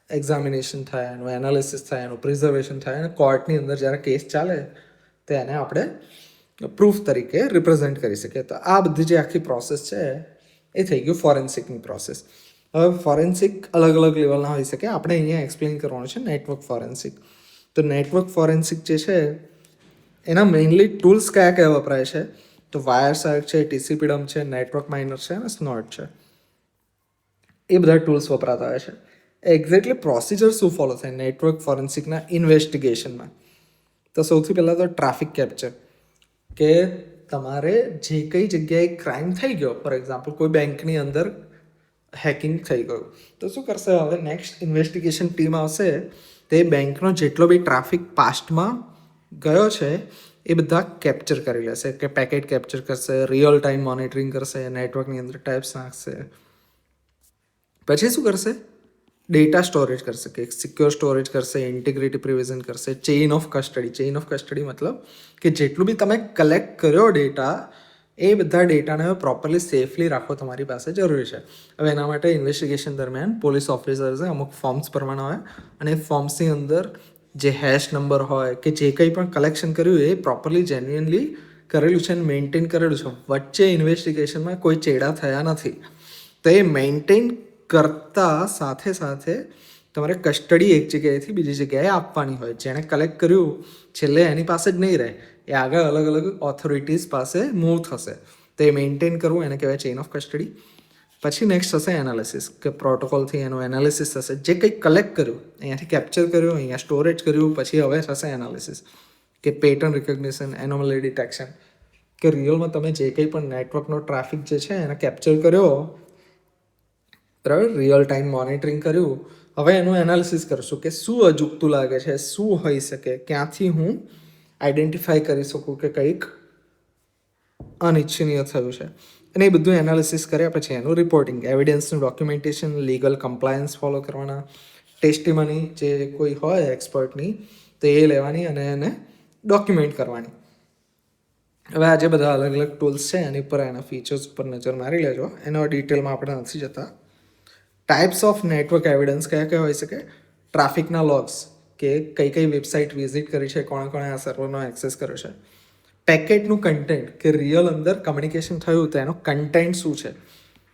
એક્ઝામિનેશન થાય, એનું એનાલિસિસ થાય, એનું પ્રિઝર્વેશન થાય અને કોર્ટની અંદર જ્યારે કેસ ચાલે તો એને આપણે પ્રૂફ તરીકે રિપ્રેઝેન્ટ કરી શકીએ. તો આ બધી જે આખી પ્રોસેસ છે એ થઈ ગયું ફોરેન્સિકની પ્રોસેસ. હવે ફોરેન્સિક અલગ અલગ લેવલના હોઈ શકે. આપણે અહીંયા એક્સપ્લેન કરવાનું છે નેટવર્ક ફોરેન્સિક. તો નેટવર્ક ફોરેન્સિક જે છે એના મેઇનલી ટૂલ્સ કયા કયા વપરાય છે, તો વાયરસાર્ક છે, TCP-DUM છે, નેટવર્ક માઇનર છે અને સ્નોટ છે. એ બધા ટૂલ્સ વપરાતા હોય છે. એક્ઝેક્ટલી પ્રોસિજર શું ફોલો થાય નેટવર્ક ફોરેન્સિકના ઇન્વેસ્ટિગેશનમાં? તો સૌથી પહેલાં તો ટ્રાફિક કેપ્ચર, કે તમારે જે કઈ જગ્યાએ ક્રાઇમ થઈ ગયો, ફોર એક્ઝામ્પલ કોઈ બેંકની અંદર હેકિંગ થઈ ગયું, તો શું કરશે હવે નેક્સ્ટ ઇન્વેસ્ટિગેશન ટીમ આવશે, તે બેંકનો જેટલો બી ટ્રાફિક પાસ્ટમાં ગયો છે એ બધા કેપ્ચર કરી લેશે, કે પેકેટ કેપ્ચર કરશે, રિયલ ટાઈમ મોનિટરિંગ કરશે, નેટવર્કની અંદર ટેપ્સ નાખશે. પછી શું કરશે? ડેટા સ્ટોરેજ કરશે, કે સિક્યોર સ્ટોરેજ કરશે, ઇન્ટિગ્રિટી પ્રિવિઝન કરશે, chain of custody. Chain of custody મતલબ કે જેટલું બી તમે કલેક્ટ કર્યો ડેટા, એ બધા ડેટાને પ્રોપરલી સેફલી રાખવો તમારી પાસે જરૂરી છે. હવે એના માટે ઇન્વેસ્ટિગેશન દરમિયાન પોલીસ ઓફિસર્સે અમુક ફોર્મ્સ ભરવાના હોય, અને એ ફોર્મ્સની અંદર જે હેશ નંબર હોય કે જે કંઈ પણ કલેક્શન કર્યું એ પ્રોપરલી જેન્યુઅનલી કરેલું છે અને મેન્ટેન કરેલું છે. વચ્ચે ઇન્વેસ્ટિગેશનમાં કોઈ ચેડા થયા નથી. તો એ મેન્ટેન કરતાં સાથે સાથે તમારે કસ્ટડી એક જગ્યાએથી બીજી જગ્યાએ આપવાની હોય. જેણે કલેક્ટ કર્યું છેલ્લે એની પાસે જ નહીં રહે, એ આગળ અલગ અલગ ઓથોરિટીઝ પાસે મૂવ થશે. તો એ મેન્ટેન કરવું એને કહેવાય ચેઇન ઓફ કસ્ટડી. પછી નેક્સ્ટ થશે એનાલિસિસ, કે પ્રોટોકોલથી એનું એનાલિસિસ થશે. જે કંઈ કલેક્ટ કર્યું, અહીંયાથી કેપ્ચર કર્યું, અહીંયા સ્ટોરેજ કર્યું, પછી હવે થશે એનાલિસિસ, કે પેટર્ન રિકોગ્નિશન, એનોમલી ડિટેક્શન, કે રિયલમાં તમે જે કંઈ પણ નેટવર્કનો ટ્રાફિક જે છે એને કેપ્ચર કર્યો, બરાબર, રિયલ ટાઈમ મોનિટરિંગ કર્યું, હવે એનું એનાલિસિસ કરશું કે શું અજુગતું લાગે છે, શું હોઈ શકે, ક્યાંથી હું આઈડેન્ટિફાઈ કરી શકું કે કંઈક અનિચ્છનીય થયું છે. અને એ બધું એનાલિસિસ કર્યા પછી એનું રિપોર્ટિંગ, એવિડન્સનું ડોક્યુમેન્ટેશન, લીગલ કમ્પ્લાયન્સ ફોલો કરવાના, ટેસ્ટિમની જે કોઈ હોય એક્સપર્ટની તો એ લેવાની અને એને ડોક્યુમેન્ટ કરવાની. હવે આ જે બધા અલગ અલગ ટૂલ્સ છે એની ઉપર એના ફીચર્સ ઉપર નજર મારી લેજો, એનો ડિટેલમાં આપણે નથી જતા. ટાઈપ્સ ઓફ નેટવર્ક એવિડન્સ કયા કયા હોઈ શકે? ટ્રાફિકના લોગ્સ, કે કઈ કઈ વેબસાઇટ વિઝિટ કરી છે, કોણે કોણે આ સર્વરનો એક્સેસ કર્યો છે. પેકેટનું કન્ટેન્ટ, કે રિયલ અંદર કમ્યુનિકેશન થયું તો એનો કન્ટેન્ટ શું છે,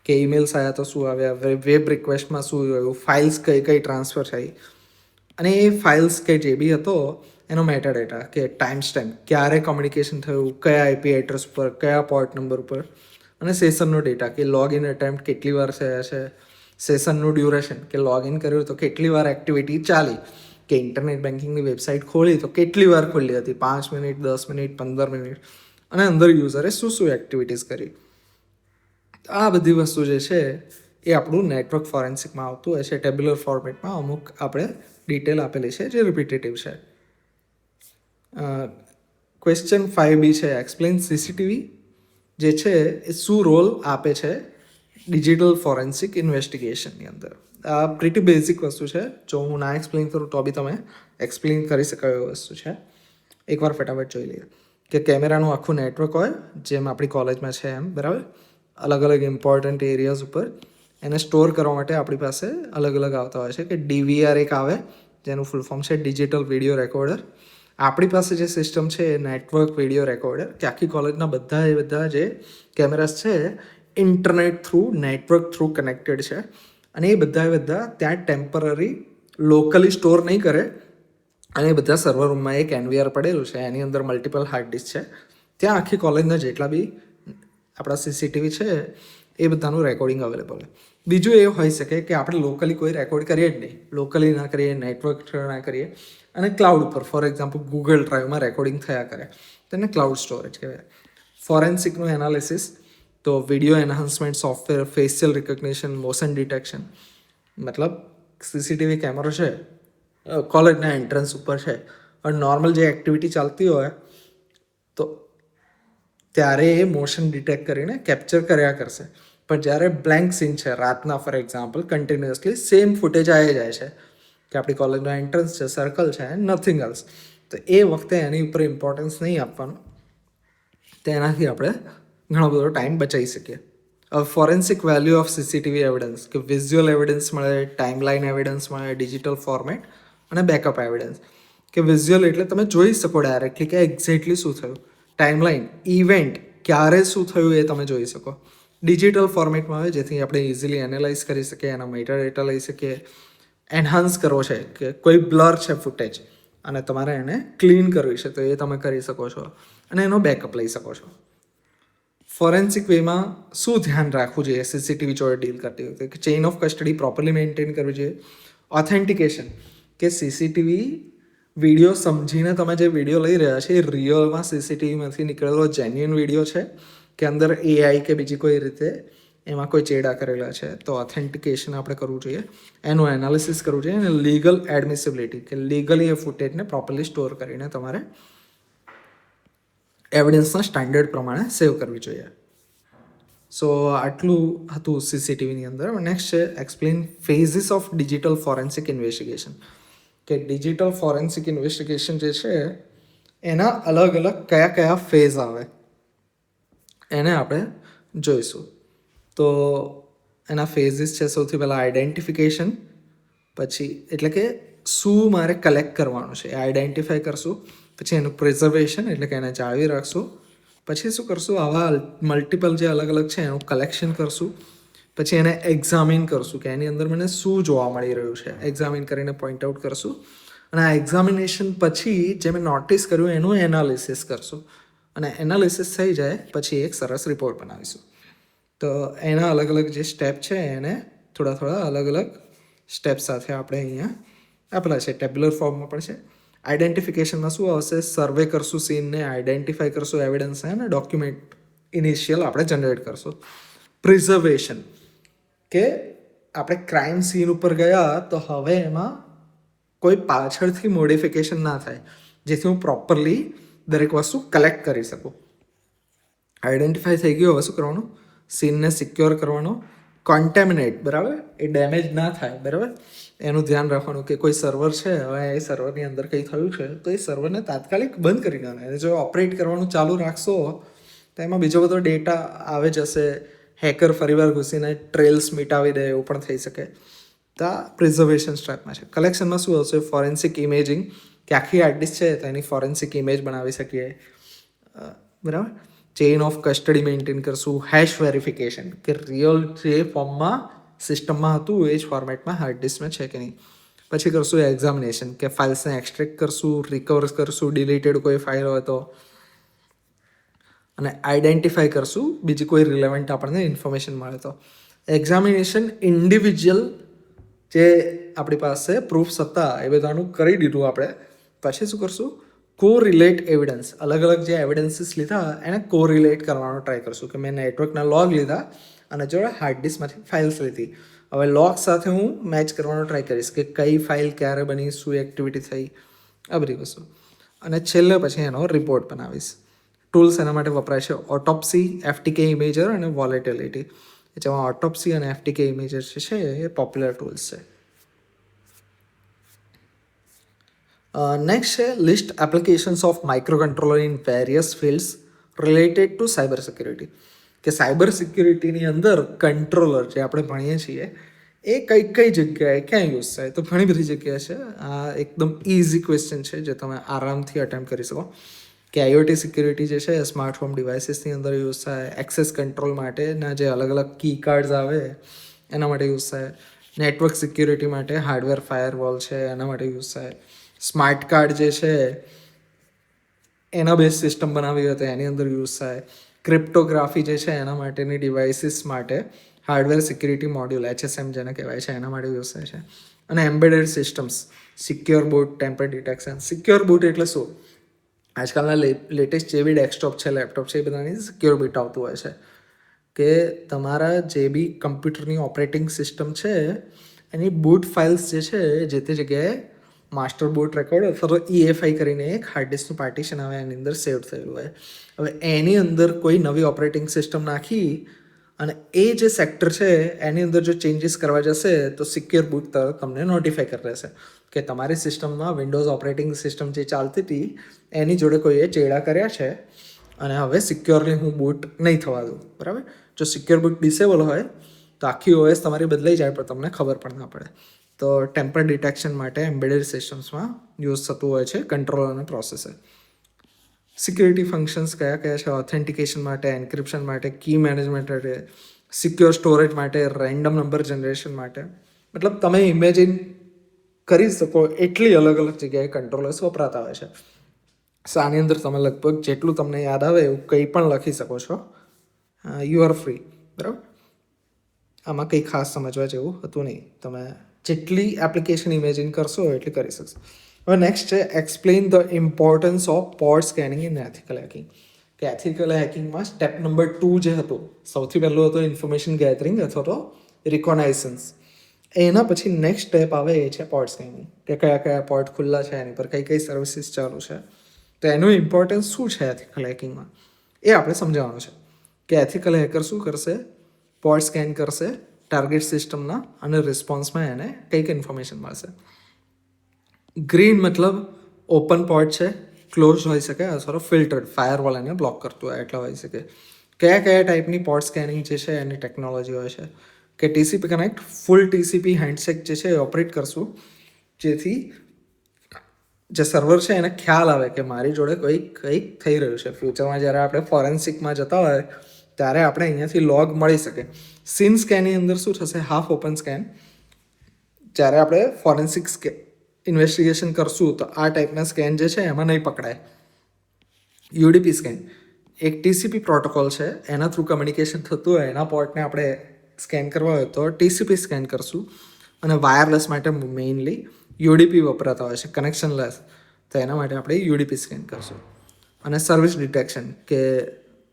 કે ઈમેલ્સ આવ્યા તો શું આવ્યા, વેબ રિક્વેસ્ટમાં શું આવ્યું, ફાઇલ્સ કઈ કઈ ટ્રાન્સફર થઈ, અને એ ફાઇલ્સ કે જે બી હતો એનો મેટા ડેટા, કે ટાઈમ સ્ટેમ્પ, ક્યારે કમ્યુનિકેશન થયું, કયા IP એડ્રેસ પર, કયા પોર્ટ નંબર ઉપર, અને સેશનનો ડેટા, કે લોગિન એટેમ્પ્ટ કેટલી વાર થયા છે, સેશનનું ડ્યુરેશન, કે લોગિન કર્યું તો કેટલી વાર એક્ટિવિટી ચાલી, કે ઇન્ટરનેટ બેન્કિંગની વેબસાઇટ ખોલી તો કેટલી વાર ખુલ્લી હતી, 5 મિનિટ, 10 મિનિટ, 15 મિનિટ, અને અંદર યુઝરે શું શું એક્ટિવિટીઝ કરી. આ બધી વસ્તુ જે છે એ આપણું નેટવર્ક ફોરેન્સિકમાં આવતું હોય છે. ટેબ્યુલર ફોર્મેટમાં અમુક આપણે ડિટેલ આપેલી છે જે રિપીટેટિવ છે. ક્વેશ્ચન 5B છે, એક્સપ્લેન CCTV જે છે એ શું રોલ આપે છે ડિજિટલ ફોરેન્સિક ઇન્વેસ્ટિગેશનની અંદર. આ પ્રીટી બેઝિક વસ્તુ છે, જો હું ના એક્સપ્લેન કરું તો બી તમે એક્સપ્લેન કરી શકાય એવી વસ્તુ છે. એકવાર ફટાફટ જોઈ લઈએ, કે કેમેરાનું આખું નેટવર્ક હોય જેમ આપણી કોલેજમાં છે એમ, બરાબર, અલગ અલગ ઇમ્પોર્ટન્ટ એરિયાઝ ઉપર એને સ્ટોર કરવા માટે આપણી પાસે અલગ અલગ આવતા હોય છે. કે DVR એક આવે જેનું ફૂલ ફોર્મ છે ડિજિટલ વિડીયો રેકોર્ડર. આપણી પાસે જે સિસ્ટમ છે એ નેટવર્ક વિડીયો રેકોર્ડર, કે આખી કોલેજના બધા જે કેમેરાસ છે internet through, network through connected છે, અને એ બધા ત્યાં ટેમ્પરરી લોકલી સ્ટોર નહીં કરે, અને એ બધા સર્વર રૂમમાં એક NVR પડેલું છે, એની અંદર મલ્ટિપલ હાર્ડ ડિસ્ક છે, ત્યાં આખી કોલેજના જેટલા બી આપણા CCTV છે એ બધાનું રેકોર્ડિંગ અવેલેબલ હોય. બીજું એ હોઈ શકે કે આપણે લોકલી કોઈ રેકોર્ડ કરીએ જ નહીં, લોકલી ના કરીએ, નેટવર્ક ના કરીએ, અને ક્લાઉડ ઉપર ફોર એક્ઝામ્પલ ગૂગલ ડ્રાઈવમાં રેકોર્ડિંગ થયા કરે, તેને ક્લાઉડ સ્ટોરેજ કહેવાય. ફોરેન્સિકનું એનાલિસિસ, તો video enhancement software, facial recognition, motion detection, મતલબ CCTV કેમેરો છે કોલેજના એન્ટ્રન્સ ઉપર છે, અને નોર્મલ જે એક્ટિવિટી ચાલતી હોય તો ત્યારે એ મોશન ડિટેક્ટ કરીને કેપ્ચર કર્યા કરશે. પણ જ્યારે બ્લેન્ક સીન છે રાતના, for example continuously same footage આવી જાય છે કે આપણી કોલેજનો એન્ટ્રન્સ છે, સર્કલ છે, નથિંગ એલ્સ, તો એ વખતે એની ઉપર ઇમ્પોર્ટન્સ નહીં આપવાનું. તેનાથી આપણે ઘણો બધો ટાઈમ બચાવી શકીએ. હવે forensic value of CCTV evidence, કે વિઝ્યુઅલ એવિડન્સ મળે, ટાઈમલાઈન એવિડન્સ મળે, ડિજિટલ ફોર્મેટ અને બેકઅપ એવિડન્સ. કે વિઝ્યુઅલ એટલે તમે જોઈ શકો ડાયરેક્ટલી કે એક્ઝેક્ટલી શું થયું. ટાઈમલાઈન, ઇવેન્ટ, ક્યારે શું થયું એ તમે જોઈ શકો. ડિજિટલ ફોર્મેટમાં આવે જેથી આપણે ઇઝીલી એનાલાઇઝ કરી શકીએ, એના મેટા ડેટા લઈ શકીએ. એન્હાન્સ કરવો છે કે કોઈ બ્લર છે ફૂટેજ અને તમારે એને ક્લીન કરવી છે તો એ તમે કરી શકો છો અને એનો બેકઅપ લઈ શકો છો. ફોરેન્સિક વેમાં શું ધ્યાન રાખવું જોઈએ સીસીટીવી જોડે ડીલ કરતી વખતે? કે chain of custody properly maintain કરવી જોઈએ. ઓથેન્ટિકેશન કે સીસીટીવી વિડીયો સમજીને તમે જે વિડીયો લઈ રહ્યા છે એ રિયલમાં સીસીટીવીમાંથી નીકળેલો જેન્યુઅન વિડીયો છે કે અંદર એઆઈ કે બીજી કોઈ રીતે એમાં કોઈ ચેડા કરેલા છે. તો ઓથેન્ટિકેશન આપણે કરવું જોઈએ, એનું એનાલિસિસ કરવું જોઈએ અને લીગલ એડમિસિબિલિટી કે લીગલી એ ફૂટેજને પ્રોપરલી સ્ટોર કરીને તમારે એવિડન્સના સ્ટાન્ડર્ડ પ્રમાણે સેવ કરવી જોઈએ. સો આટલું હતું સીસીટીવીની અંદર. નેક્સ્ટ છે explain ફેઝિસ of digital forensic investigation. કે ડિજિટલ ફોરેન્સિક ઇન્વેસ્ટિગેશન જે છે એના અલગ અલગ કયા કયા ફેઝ આવે એને આપણે જોઈશું. તો એના ફેઝિસ છે સૌથી પહેલાં આઈડેન્ટિફિકેશન, પછી એટલે કે શું મારે કલેક્ટ કરવાનું છે એ આઈડેન્ટિફાઈ કરશું. પછી એનું પ્રિઝર્વેશન એટલે કે એને જાળવી રાખશું. પછી શું કરશું, આવા મલ્ટિપલ જે અલગ અલગ છે એનું કલેક્શન કરશું. પછી એને એક્ઝામિન કરશું કે એની અંદર મને શું જોવા મળી રહ્યું છે, એક્ઝામિન કરીને પોઈન્ટ આઉટ કરશું. અને આ એક્ઝામિનેશન પછી જે મેં નોટિસ કર્યું એનું એનાલિસિસ કરશું. અને એનાલિસિસ થઈ જાય પછી એક સરસ રિપોર્ટ બનાવીશું. તો એના અલગ અલગ જે સ્ટેપ છે એને થોડા અલગ અલગ સ્ટેપ સાથે આપણે અહીંયા આપેલા છે. ટેબ્યુલર ફોર્મમાં પણ છે. આઈડેન્ટિફિકેશનમાં શું આવશે, સર્વે કરશું સીનને, આઈડેન્ટિફાઈ કરશું એવિડન્સને અને ડોક્યુમેન્ટ ઇનિશિયલ આપણે જનરેટ કરશું. પ્રિઝર્વેશન કે આપણે ક્રાઇમ સીન ઉપર ગયા તો હવે એમાં કોઈ પાછળથી મોડિફિકેશન ના થાય જેથી હું પ્રોપરલી દરેક વસ્તુ કલેક્ટ કરી શકું. આઈડેન્ટિફાઈ થઈ ગયું, હવે શું કરવાનું, સીનને સિક્યોર કરવાનો. કોન્ટેમિનેટ, બરાબર, એ ડેમેજ ના થાય, બરાબર, એનું ધ્યાન રાખવાનું કે કોઈ સર્વર છે, હવે એ સર્વરની અંદર કંઈ થયું છે તો એ સર્વરને તાત્કાલિક બંધ કરી દેવાનું. એને જો ઓપરેટ કરવાનું ચાલુ રાખશો તો એમાં બીજો બધો ડેટા આવે જશે, હેકર ફરીવાર ઘૂસીને ટ્રેલ્સ મિટાવી દે એવું પણ થઈ શકે. તો આ પ્રિઝર્વેશન સ્ટેપમાં છે. કલેક્શનમાં શું આવશે, ફોરેન્સિક ઇમેજિંગ કે આખી હાર્ડ ડિસ્ક છે તો એની ફોરેન્સિક ઇમેજ બનાવી શકીએ, બરાબર. ચેઇન ઓફ કસ્ટડી મેન્ટેન કરશું. હેશ વેરિફિકેશન કે રિયલ જે ફોર્મમાં સિસ્ટમમાં હતું એ જ ફોર્મેટમાં હાર્ડ ડિસ્કમાં છે કે નહીં. પછી કરશું એક્ઝામિનેશન કે ફાઇલ્સને એક્સટ્રેક્ટ કરશું, રિકવર કરશું ડિલીટેડ કોઈ ફાઇલ હોય તો, અને આઈડેન્ટિફાઈ કરશું બીજી કોઈ રિલેવન્ટ આપણને ઇન્ફોર્મેશન મળે તો. એક્ઝામિનેશન ઇન્ડિવિજ્યુઅલ જે આપણી પાસે પ્રૂફ્સ હતા એ બધાનું કરી દીધું આપણે. પછી શું કરશું, કોરિલેટ એવિડન્સ, અલગ અલગ જે એવિડન્સીસ લીધા એને કોરિલેટ કરવાનો ટ્રાય કરશું. કે મેં નેટવર્કના લોગ લીધા અને જોડે હાર્ડ ડિસ્કમાંથી ફાઇલ્સ લીધી, હવે લોગ સાથે હું મેચ કરવાનો ટ્રાય કરીશ કે કઈ ફાઇલ ક્યારે બની, શું એક્ટિવિટી થઈ, આ બધી વસ્તુ. અને છેલ્લે પછી એનો રિપોર્ટ બનાવીશ. ટૂલ્સ એના માટે વપરાય છે ઓટોપ્સી, FTK ઇમેજર અને વોલેટિલિટી. જેમાં ઓટોપ્સી અને FTK ઇમેજર જે છે એ પોપ્યુલર ટૂલ્સ છે. નેક્સ્ટ છે list applications of micro controller in various fields related to cyber security. કે સાયબર સિક્યુરિટીની અંદર કંટ્રોલર જે આપણે ભણીએ છીએ એ કઈ જગ્યાએ ક્યાં યુઝ થાય, તો ઘણી બધી જગ્યાએ છે. આ એકદમ ઇઝી ક્વેશ્ચન છે જે તમે આરામથી અટેમ્પ્ટ કરી શકો. કે IoT સિક્યુરિટી જે છે સ્માર્ટ હોમ ડિવાઇસીસની અંદર યુઝ થાય, એક્સેસ કંટ્રોલ માટેના જે અલગ અલગ કી કાર્ડ્સ આવે એના માટે યુઝ થાય, નેટવર્ક સિક્યુરિટી માટે હાર્ડવેર ફાયરવોલ છે એના માટે યુઝ થાય, સ્માર્ટ કાર્ડ જે છે એના બેઝ સિસ્ટમ બનાવી હોય તો એની અંદર યુઝ થાય, ક્રિપ્ટોગ્રાફી જે છે એના માટેની ડિવાઇસીસ માટે હાર્ડવેર સિક્યુરિટી મોડ્યુલ HSM જેને કહેવાય છે એના માટે યુઝ થાય છે. અને embedded systems, secure boot, temper detection. Secure boot એટલે શું, આજકાલના લેટેસ્ટ જે બી ડેસ્કટોપ છે, લેપટોપ છે, એ બધાની સિક્યોર બૂટ આવતું હોય છે. કે તમારા જે બી કમ્પ્યુટરની ઓપરેટિંગ સિસ્ટમ છે એની બૂટ ફાઇલ્સ જે છે જે તે જગ્યાએ માસ્ટર બૂટ રેકોર્ડ અથવા તો EFI કરીને એક હાર્ડ ડિસ્કનું પાર્ટીશન આવે એની અંદર સેવ થયેલું હોય. હવે એની અંદર કોઈ નવી ઓપરેટિંગ સિસ્ટમ નાખી અને એ જે સેક્ટર છે એની અંદર જો ચેન્જીસ કરવા જશે તો સિક્યોર બૂટ તમને નોટિફાઈ કરી રહેશે કે તમારી સિસ્ટમમાં વિન્ડોઝ ઓપરેટિંગ સિસ્ટમ જે ચાલતી હતી એની જોડે કોઈએ ચેડા કર્યા છે અને હવે સિક્યોરલી હું બૂટ નહીં થવા દઉં, બરાબર. જો સિક્યોર બૂટ ડિસેબલ હોય તો આખી OS તમારી બદલાઈ જાય પણ તમને ખબર પણ ના પડે. તો ટેમ્પર ડિટેક્શન માટે એમ્બેડેડ સિસ્ટમ્સમાં યુઝ થતું હોય છે કંટ્રોલર અને પ્રોસેસર. સિક્યુરિટી ફંક્શન્સ કયા કયા છે, ઓથેન્ટિકેશન માટે, એન્ક્રિપ્શન માટે, કી મેનેજમેન્ટ માટે, સિક્યોર સ્ટોરેજ માટે, રેન્ડમ નંબર જનરેશન માટે. મતલબ તમે ઇમેજિન કરી શકો એટલી અલગ અલગ જગ્યાએ કંટ્રોલર્સ વપરાતા હોય છે. સો આની અંદર તમે લગભગ જેટલું તમને યાદ આવે એવું કંઈ પણ લખી શકો છો. યુ આર ફ્રી, બરાબર. આમાં કંઈ ખાસ સમજવા જેવું હતું નહીં. તમે જેટલી એપ્લિકેશન ઇમેજિન કરશો એટલી કરી શકશો. હવે નેક્સ્ટ છે explain the importance of pod scanning in ethical hacking. કે એથિકલ હેકિંગમાં સ્ટેપ નંબર 2 જે હતું, સૌથી પહેલું હતું ઇન્ફોર્મેશન ગેધરિંગ અથવા તો રિકોનાઇસન્સ. એના પછી નેક્સ્ટ સ્ટેપ આવે એ છે પોડ સ્કેનિંગ, કે કયા કયા પોડ ખુલ્લા છે, એની પર કઈ કઈ સર્વિસીસ ચાલુ છે. તો એનું ઇમ્પોર્ટન્સ શું છે એથિકલ હેકિંગમાં એ આપણે સમજાવવાનું છે. કે એથિકલ હેકર શું કરશે, પોડ સ્કેન કરશે ટાર્ગેટ સિસ્ટમના અને રિસ્પોન્સમાં એને કંઈક ઇન્ફોર્મેશન મળશે. ગ્રીન મતલબ ઓપન પોડ છે, ક્લોઝ હોઈ શકે અથવા ફિલ્ટર્ડ, ફાયરવોલ એને બ્લોક કરતું હોય એટલા હોઈ શકે. કયા કયા ટાઈપની પોડ સ્કેનિંગ જે છે એની ટેકનોલોજી હોય છે કે ટીસીપી કનેક્ટ ફૂલ ટીસીપી હેન્ડશેક જે છે એ ઓપરેટ કરશું, જેથી જે સર્વર છે એને ખ્યાલ આવે કે મારી જોડે કંઈક થઈ રહ્યું છે. ફ્યુચરમાં જ્યારે આપણે ફોરેન્સિકમાં જતા હોય ત્યારે આપણે અહીંયાથી લોગ મળી શકે. સીન સ્કેનની અંદર શું થશે, હાફ ઓપન સ્કેન. જ્યારે આપણે ફોરેન્સિક ઇન્વેસ્ટિગેશન કરશું તો આ ટાઈપના સ્કેન જે છે એમાં નહીં પકડાય. યુડીપી સ્કેન એક ટીસીપી પ્રોટોકોલ છે, એના થ્રુ કમ્યુનિકેશન થતું હોય, એના પોર્ટને આપણે સ્કેન કરવા હોય તો ટીસીપી સ્કેન કરશું. અને વાયરલેસ માટે મેઇનલી યુડીપી વપરાતા હોય છે, કનેક્શન લેસ, તો એના માટે આપણે યુડીપી સ્કેન કરશું. અને સર્વિસ ડિટેક્શન, કે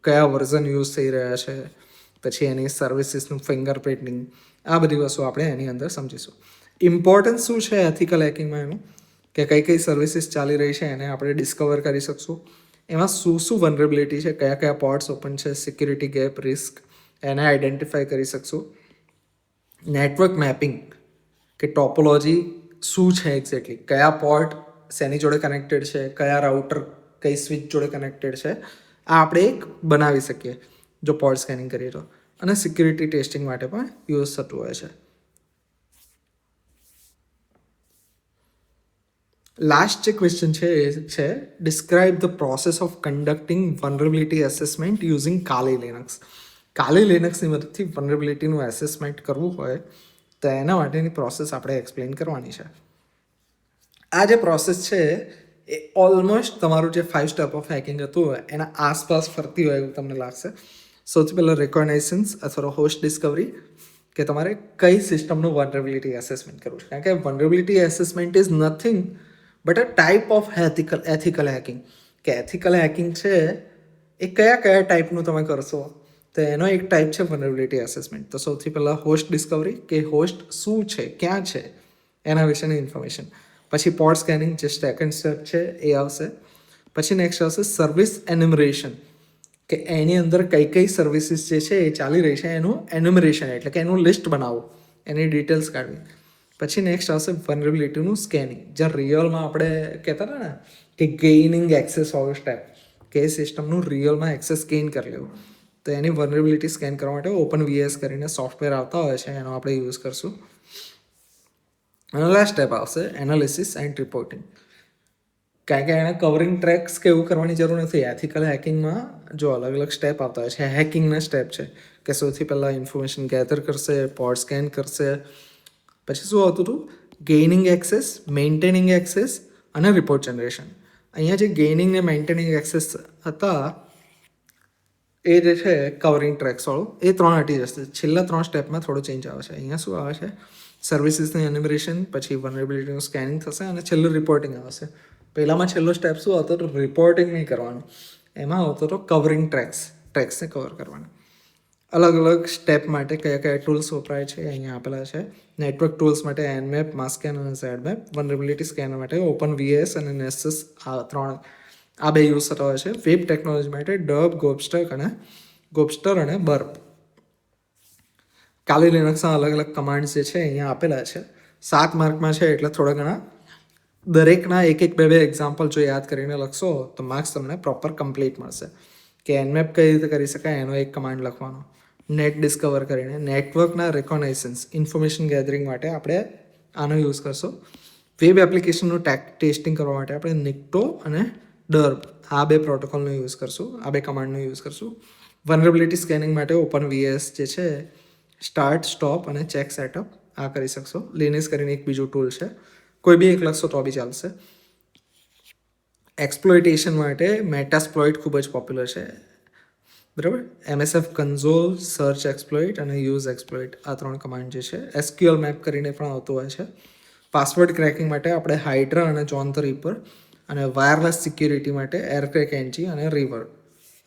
કયા વર્ઝન યુઝ થઈ રહ્યા છે, પછી એની સર્વિસીસનું ફિંગરપ્રિન્ટિંગ, આ બધી વસ્તુ આપણે એની અંદર સમજીશું. ઇમ્પોર્ટન્સ શું છે એથિકલ હેકિંગમાં એનું, કે કઈ કઈ સર્વિસીસ ચાલી રહી છે એને આપણે ડિસ્કવર કરી શકશું. એમાં શું શું વનરેબિલિટી છે, કયા કયા પોર્ટ્સ ઓપન છે, સિક્યુરિટી ગેપ, રિસ્ક, એને આઈડેન્ટિફાઈ કરી શકશું. નેટવર્ક મેપિંગ, કે ટોપોલોજી શું છે એક્ઝેક્ટલી, કયા પોર્ટ શેની જોડે કનેક્ટેડ છે, કયા રાઉટર કઈ સ્વિચ જોડે કનેક્ટેડ છે, આ આપણે એક બનાવી શકીએ જો પોર્ટ સ્કેનિંગ કરીએ તો. અને સિક્યુરિટી ટેસ્ટિંગ માટે પણ યુઝ થતું હોય છે. લાસ્ટ જે ક્વેશ્ચન છે એ છે describe the process of conducting vulnerability assessment using Kali Linux. Kali લિનક્સની મદદથી વનરેબિલિટીનું એસેસમેન્ટ કરવું હોય તો એના માટેની પ્રોસેસ આપણે એક્સપ્લેન કરવાની છે. આ જે પ્રોસેસ છે એ ઓલમોસ્ટ તમારું જે 5 સ્ટેપ ઓફ હેકિંગ હતું હોય એના આસપાસ ફરતી હોય એવું તમને લાગશે. સૌથી પહેલાં રિકોગ્નાઇઝન્સ અથવા હોસ્ટ ડિસ્કવરી, કે તમારે કઈ સિસ્ટમનું વનરેબિલિટી એસેસમેન્ટ કરવું છે. કારણ કે vulnerability assessment is nothing but a type of ethical hacking. કે એથિકલ હેકિંગ છે એ કયા કયા ટાઈપનું તમે કરશો, તો એનો એક ટાઈપ છે વનરેબિલિટી એસેસમેન્ટ. તો સૌથી પહેલાં હોસ્ટ ડિસ્કવરી, કે હોસ્ટ શું છે, ક્યાં છે, એના વિશેની ઇન્ફોર્મેશન. પછી પોડ સ્કેનિંગ જે સેકન્ડ સ્ટેપ છે એ આવશે. પછી નેક્સ્ટ આવશે સર્વિસ એન્યુમરેશન, કે એની અંદર કઈ કઈ સર્વિસીસ જે છે એ ચાલી રહી છે એનું એન્યુમરેશન, એટલે કે એનું લિસ્ટ બનાવવું, એની ડિટેલ્સ કાઢવી. પછી નેક્સ્ટ આવશે વનરેબિલિટીનું સ્કેનિંગ, જ્યાં રિયલમાં આપણે કહેતા હતા ને કે ગેઇનિંગ એક્સેસ વાળું સ્ટેપ, કે એ સિસ્ટમનું રિયલમાં એક્સેસ ગેઇન કરી લેવું. તો એની વનરેબિલિટી સ્કેન કરવા માટે ઓપન વીએસ કરીને સોફ્ટવેર આવતા હોય છે, એનો આપણે યુઝ કરશું. અને લાસ્ટ સ્ટેપ આવશે એનાલિસિસ એન્ડ રિપોર્ટિંગ. કારણ કે એને કવરિંગ ટ્રેક્સ કે એવું કરવાની જરૂર નથી. એથિકલ હેકિંગમાં જો અલગ અલગ સ્ટેપ આવતા હોય છે, હેકિંગના સ્ટેપ છે કે સૌથી પહેલાં ઇન્ફોર્મેશન ગેધર કરશે, પોડ સ્કેન કરશે, પછી શું આવતું હતું, ગેઇનિંગ એક્સેસ, મેન્ટેનિંગ એક્સેસ અને રિપોર્ટ જનરેશન. અહીંયા જે ગેઇનિંગ ને મેન્ટેનિંગ એક્સેસ હતા એ જે છે કવરિંગ ટ્રેક્સવાળું, એ 3 હટી જશે. છેલ્લા 3 સ્ટેપમાં થોડો ચેન્જ આવે છે. અહીંયા શું આવે છે, સર્વિસીસની એન્યુમરેશન, પછી વનરેબિલિટીનું સ્કેનિંગ થશે અને છેલ્લું રિપોર્ટિંગ આવશે. પહેલામાં છેલ્લો સ્ટેપ શું હતો, તો રિપોર્ટિંગ નહીં કરવાનું, એમાં આવતો હતો કવરિંગ ટ્રેક્સને કવર કરવાના. અલગ અલગ સ્ટેપ માટે કયા કયા ટૂલ્સ વપરાય છે અહીંયા આપેલા છે. નેટવર્ક ટૂલ્સ માટે એનમેપ, માસ્કેન અને ઝેડમેપ. વનરેબિલિટી સ્કેનર માટે ઓપન વીએસ અને નેસસ, આ બે યુઝ થતા હોય છે. વેબ ટેકનોલોજી માટે ડબ, ગોપસ્ટર અને બર્પ. કાલી લિનક્સના અલગ અલગ કમાન્ડ્સ જે છે અહીંયા આપેલા છે. 7 માર્કમાં છે એટલે થોડા ઘણા દરેકના એક 2 એક્ઝામ્પલ જો યાદ કરીને લખશો તો માર્ક્સ તમને પ્રોપર કમ્પ્લીટ મળશે. કે એનમેપ કઈ રીતે કરી શકાય એનો એક કમાન્ડ લખવાનો. નેટ ડિસ્કવર કરીને નેટવર્કના રિકોગ્નાઇઝન્સ, ઇન્ફોર્મેશન ગેધરિંગ માટે આપણે આનો યુઝ કરશો. વેબ એપ્લિકેશનનું ટેસ્ટિંગ કરવા માટે આપણે નિક્ટો અને ડર્બ, આ 2 પ્રોટોકોલનો યુઝ કરશું, આ 2 કમાન્ડનો યુઝ કરશું. વનરેબિલિટી સ્કેનિંગ માટે ઓપન વીએસ જે છે સ્ટાર્ટ સ્ટોપ અને ચેક સેટઅપ આ કરી શકશો. લિનિસ કરીને એક બીજું ટૂલ છે, કોઈ બી એક લખશો તો બી ચાલશે. એક્સપ્લોઇટેશન માટે મેટાસ્પ્લોઇટ ખૂબ જ પોપ્યુલર છે, બરાબર. એમએસએફ કન્ઝોલ, સર્ચ એક્સપ્લોઇટ અને યુઝ એક્સપ્લોઇટ આ 3 કમાન્ડ જે છે. એસક્યુએલ મેપ કરીને પણ આવતું હોય છે. પાસવર્ડ ક્રેકિંગ માટે આપણે હાઇડ્રા અને જોન ધ રીપર, અને વાયરલેસ સિક્યુરિટી માટે એરક્રેક એનજી અને રિવર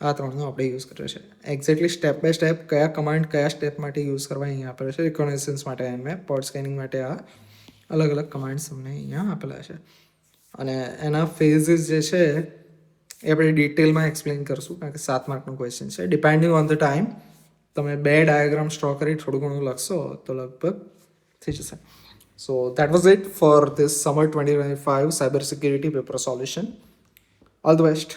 આ 3નો આપણે યુઝ કર્યો છે. એક્ઝેક્ટલી સ્ટેપ બાય સ્ટેપ કયા કમાન્ડ કયા સ્ટેપ માટે યુઝ કરવા અહીંયા આપેલો છે. રિકોનેસન્સ માટે એનમેપ, પોર્ટ સ્કેનિંગ માટે આ અલગ અલગ કમાન્ડ્સ તમને અહીંયા આપેલા છે. અને એના ફેઝિસ જે છે એ આપણે ડિટેલમાં એક્સપ્લેન કરશું, કારણ કે 7 માર્કનો ક્વેશ્ચન છે. ડિપેન્ડિંગ ઓન ધ ટાઈમ તમે 2 ડાયાગ્રામ ડ્રો કરી થોડું ઘણું લખશો તો લગભગ થઈ જશે. So that was it for this summer 2025 cyber security paper solution. All the best.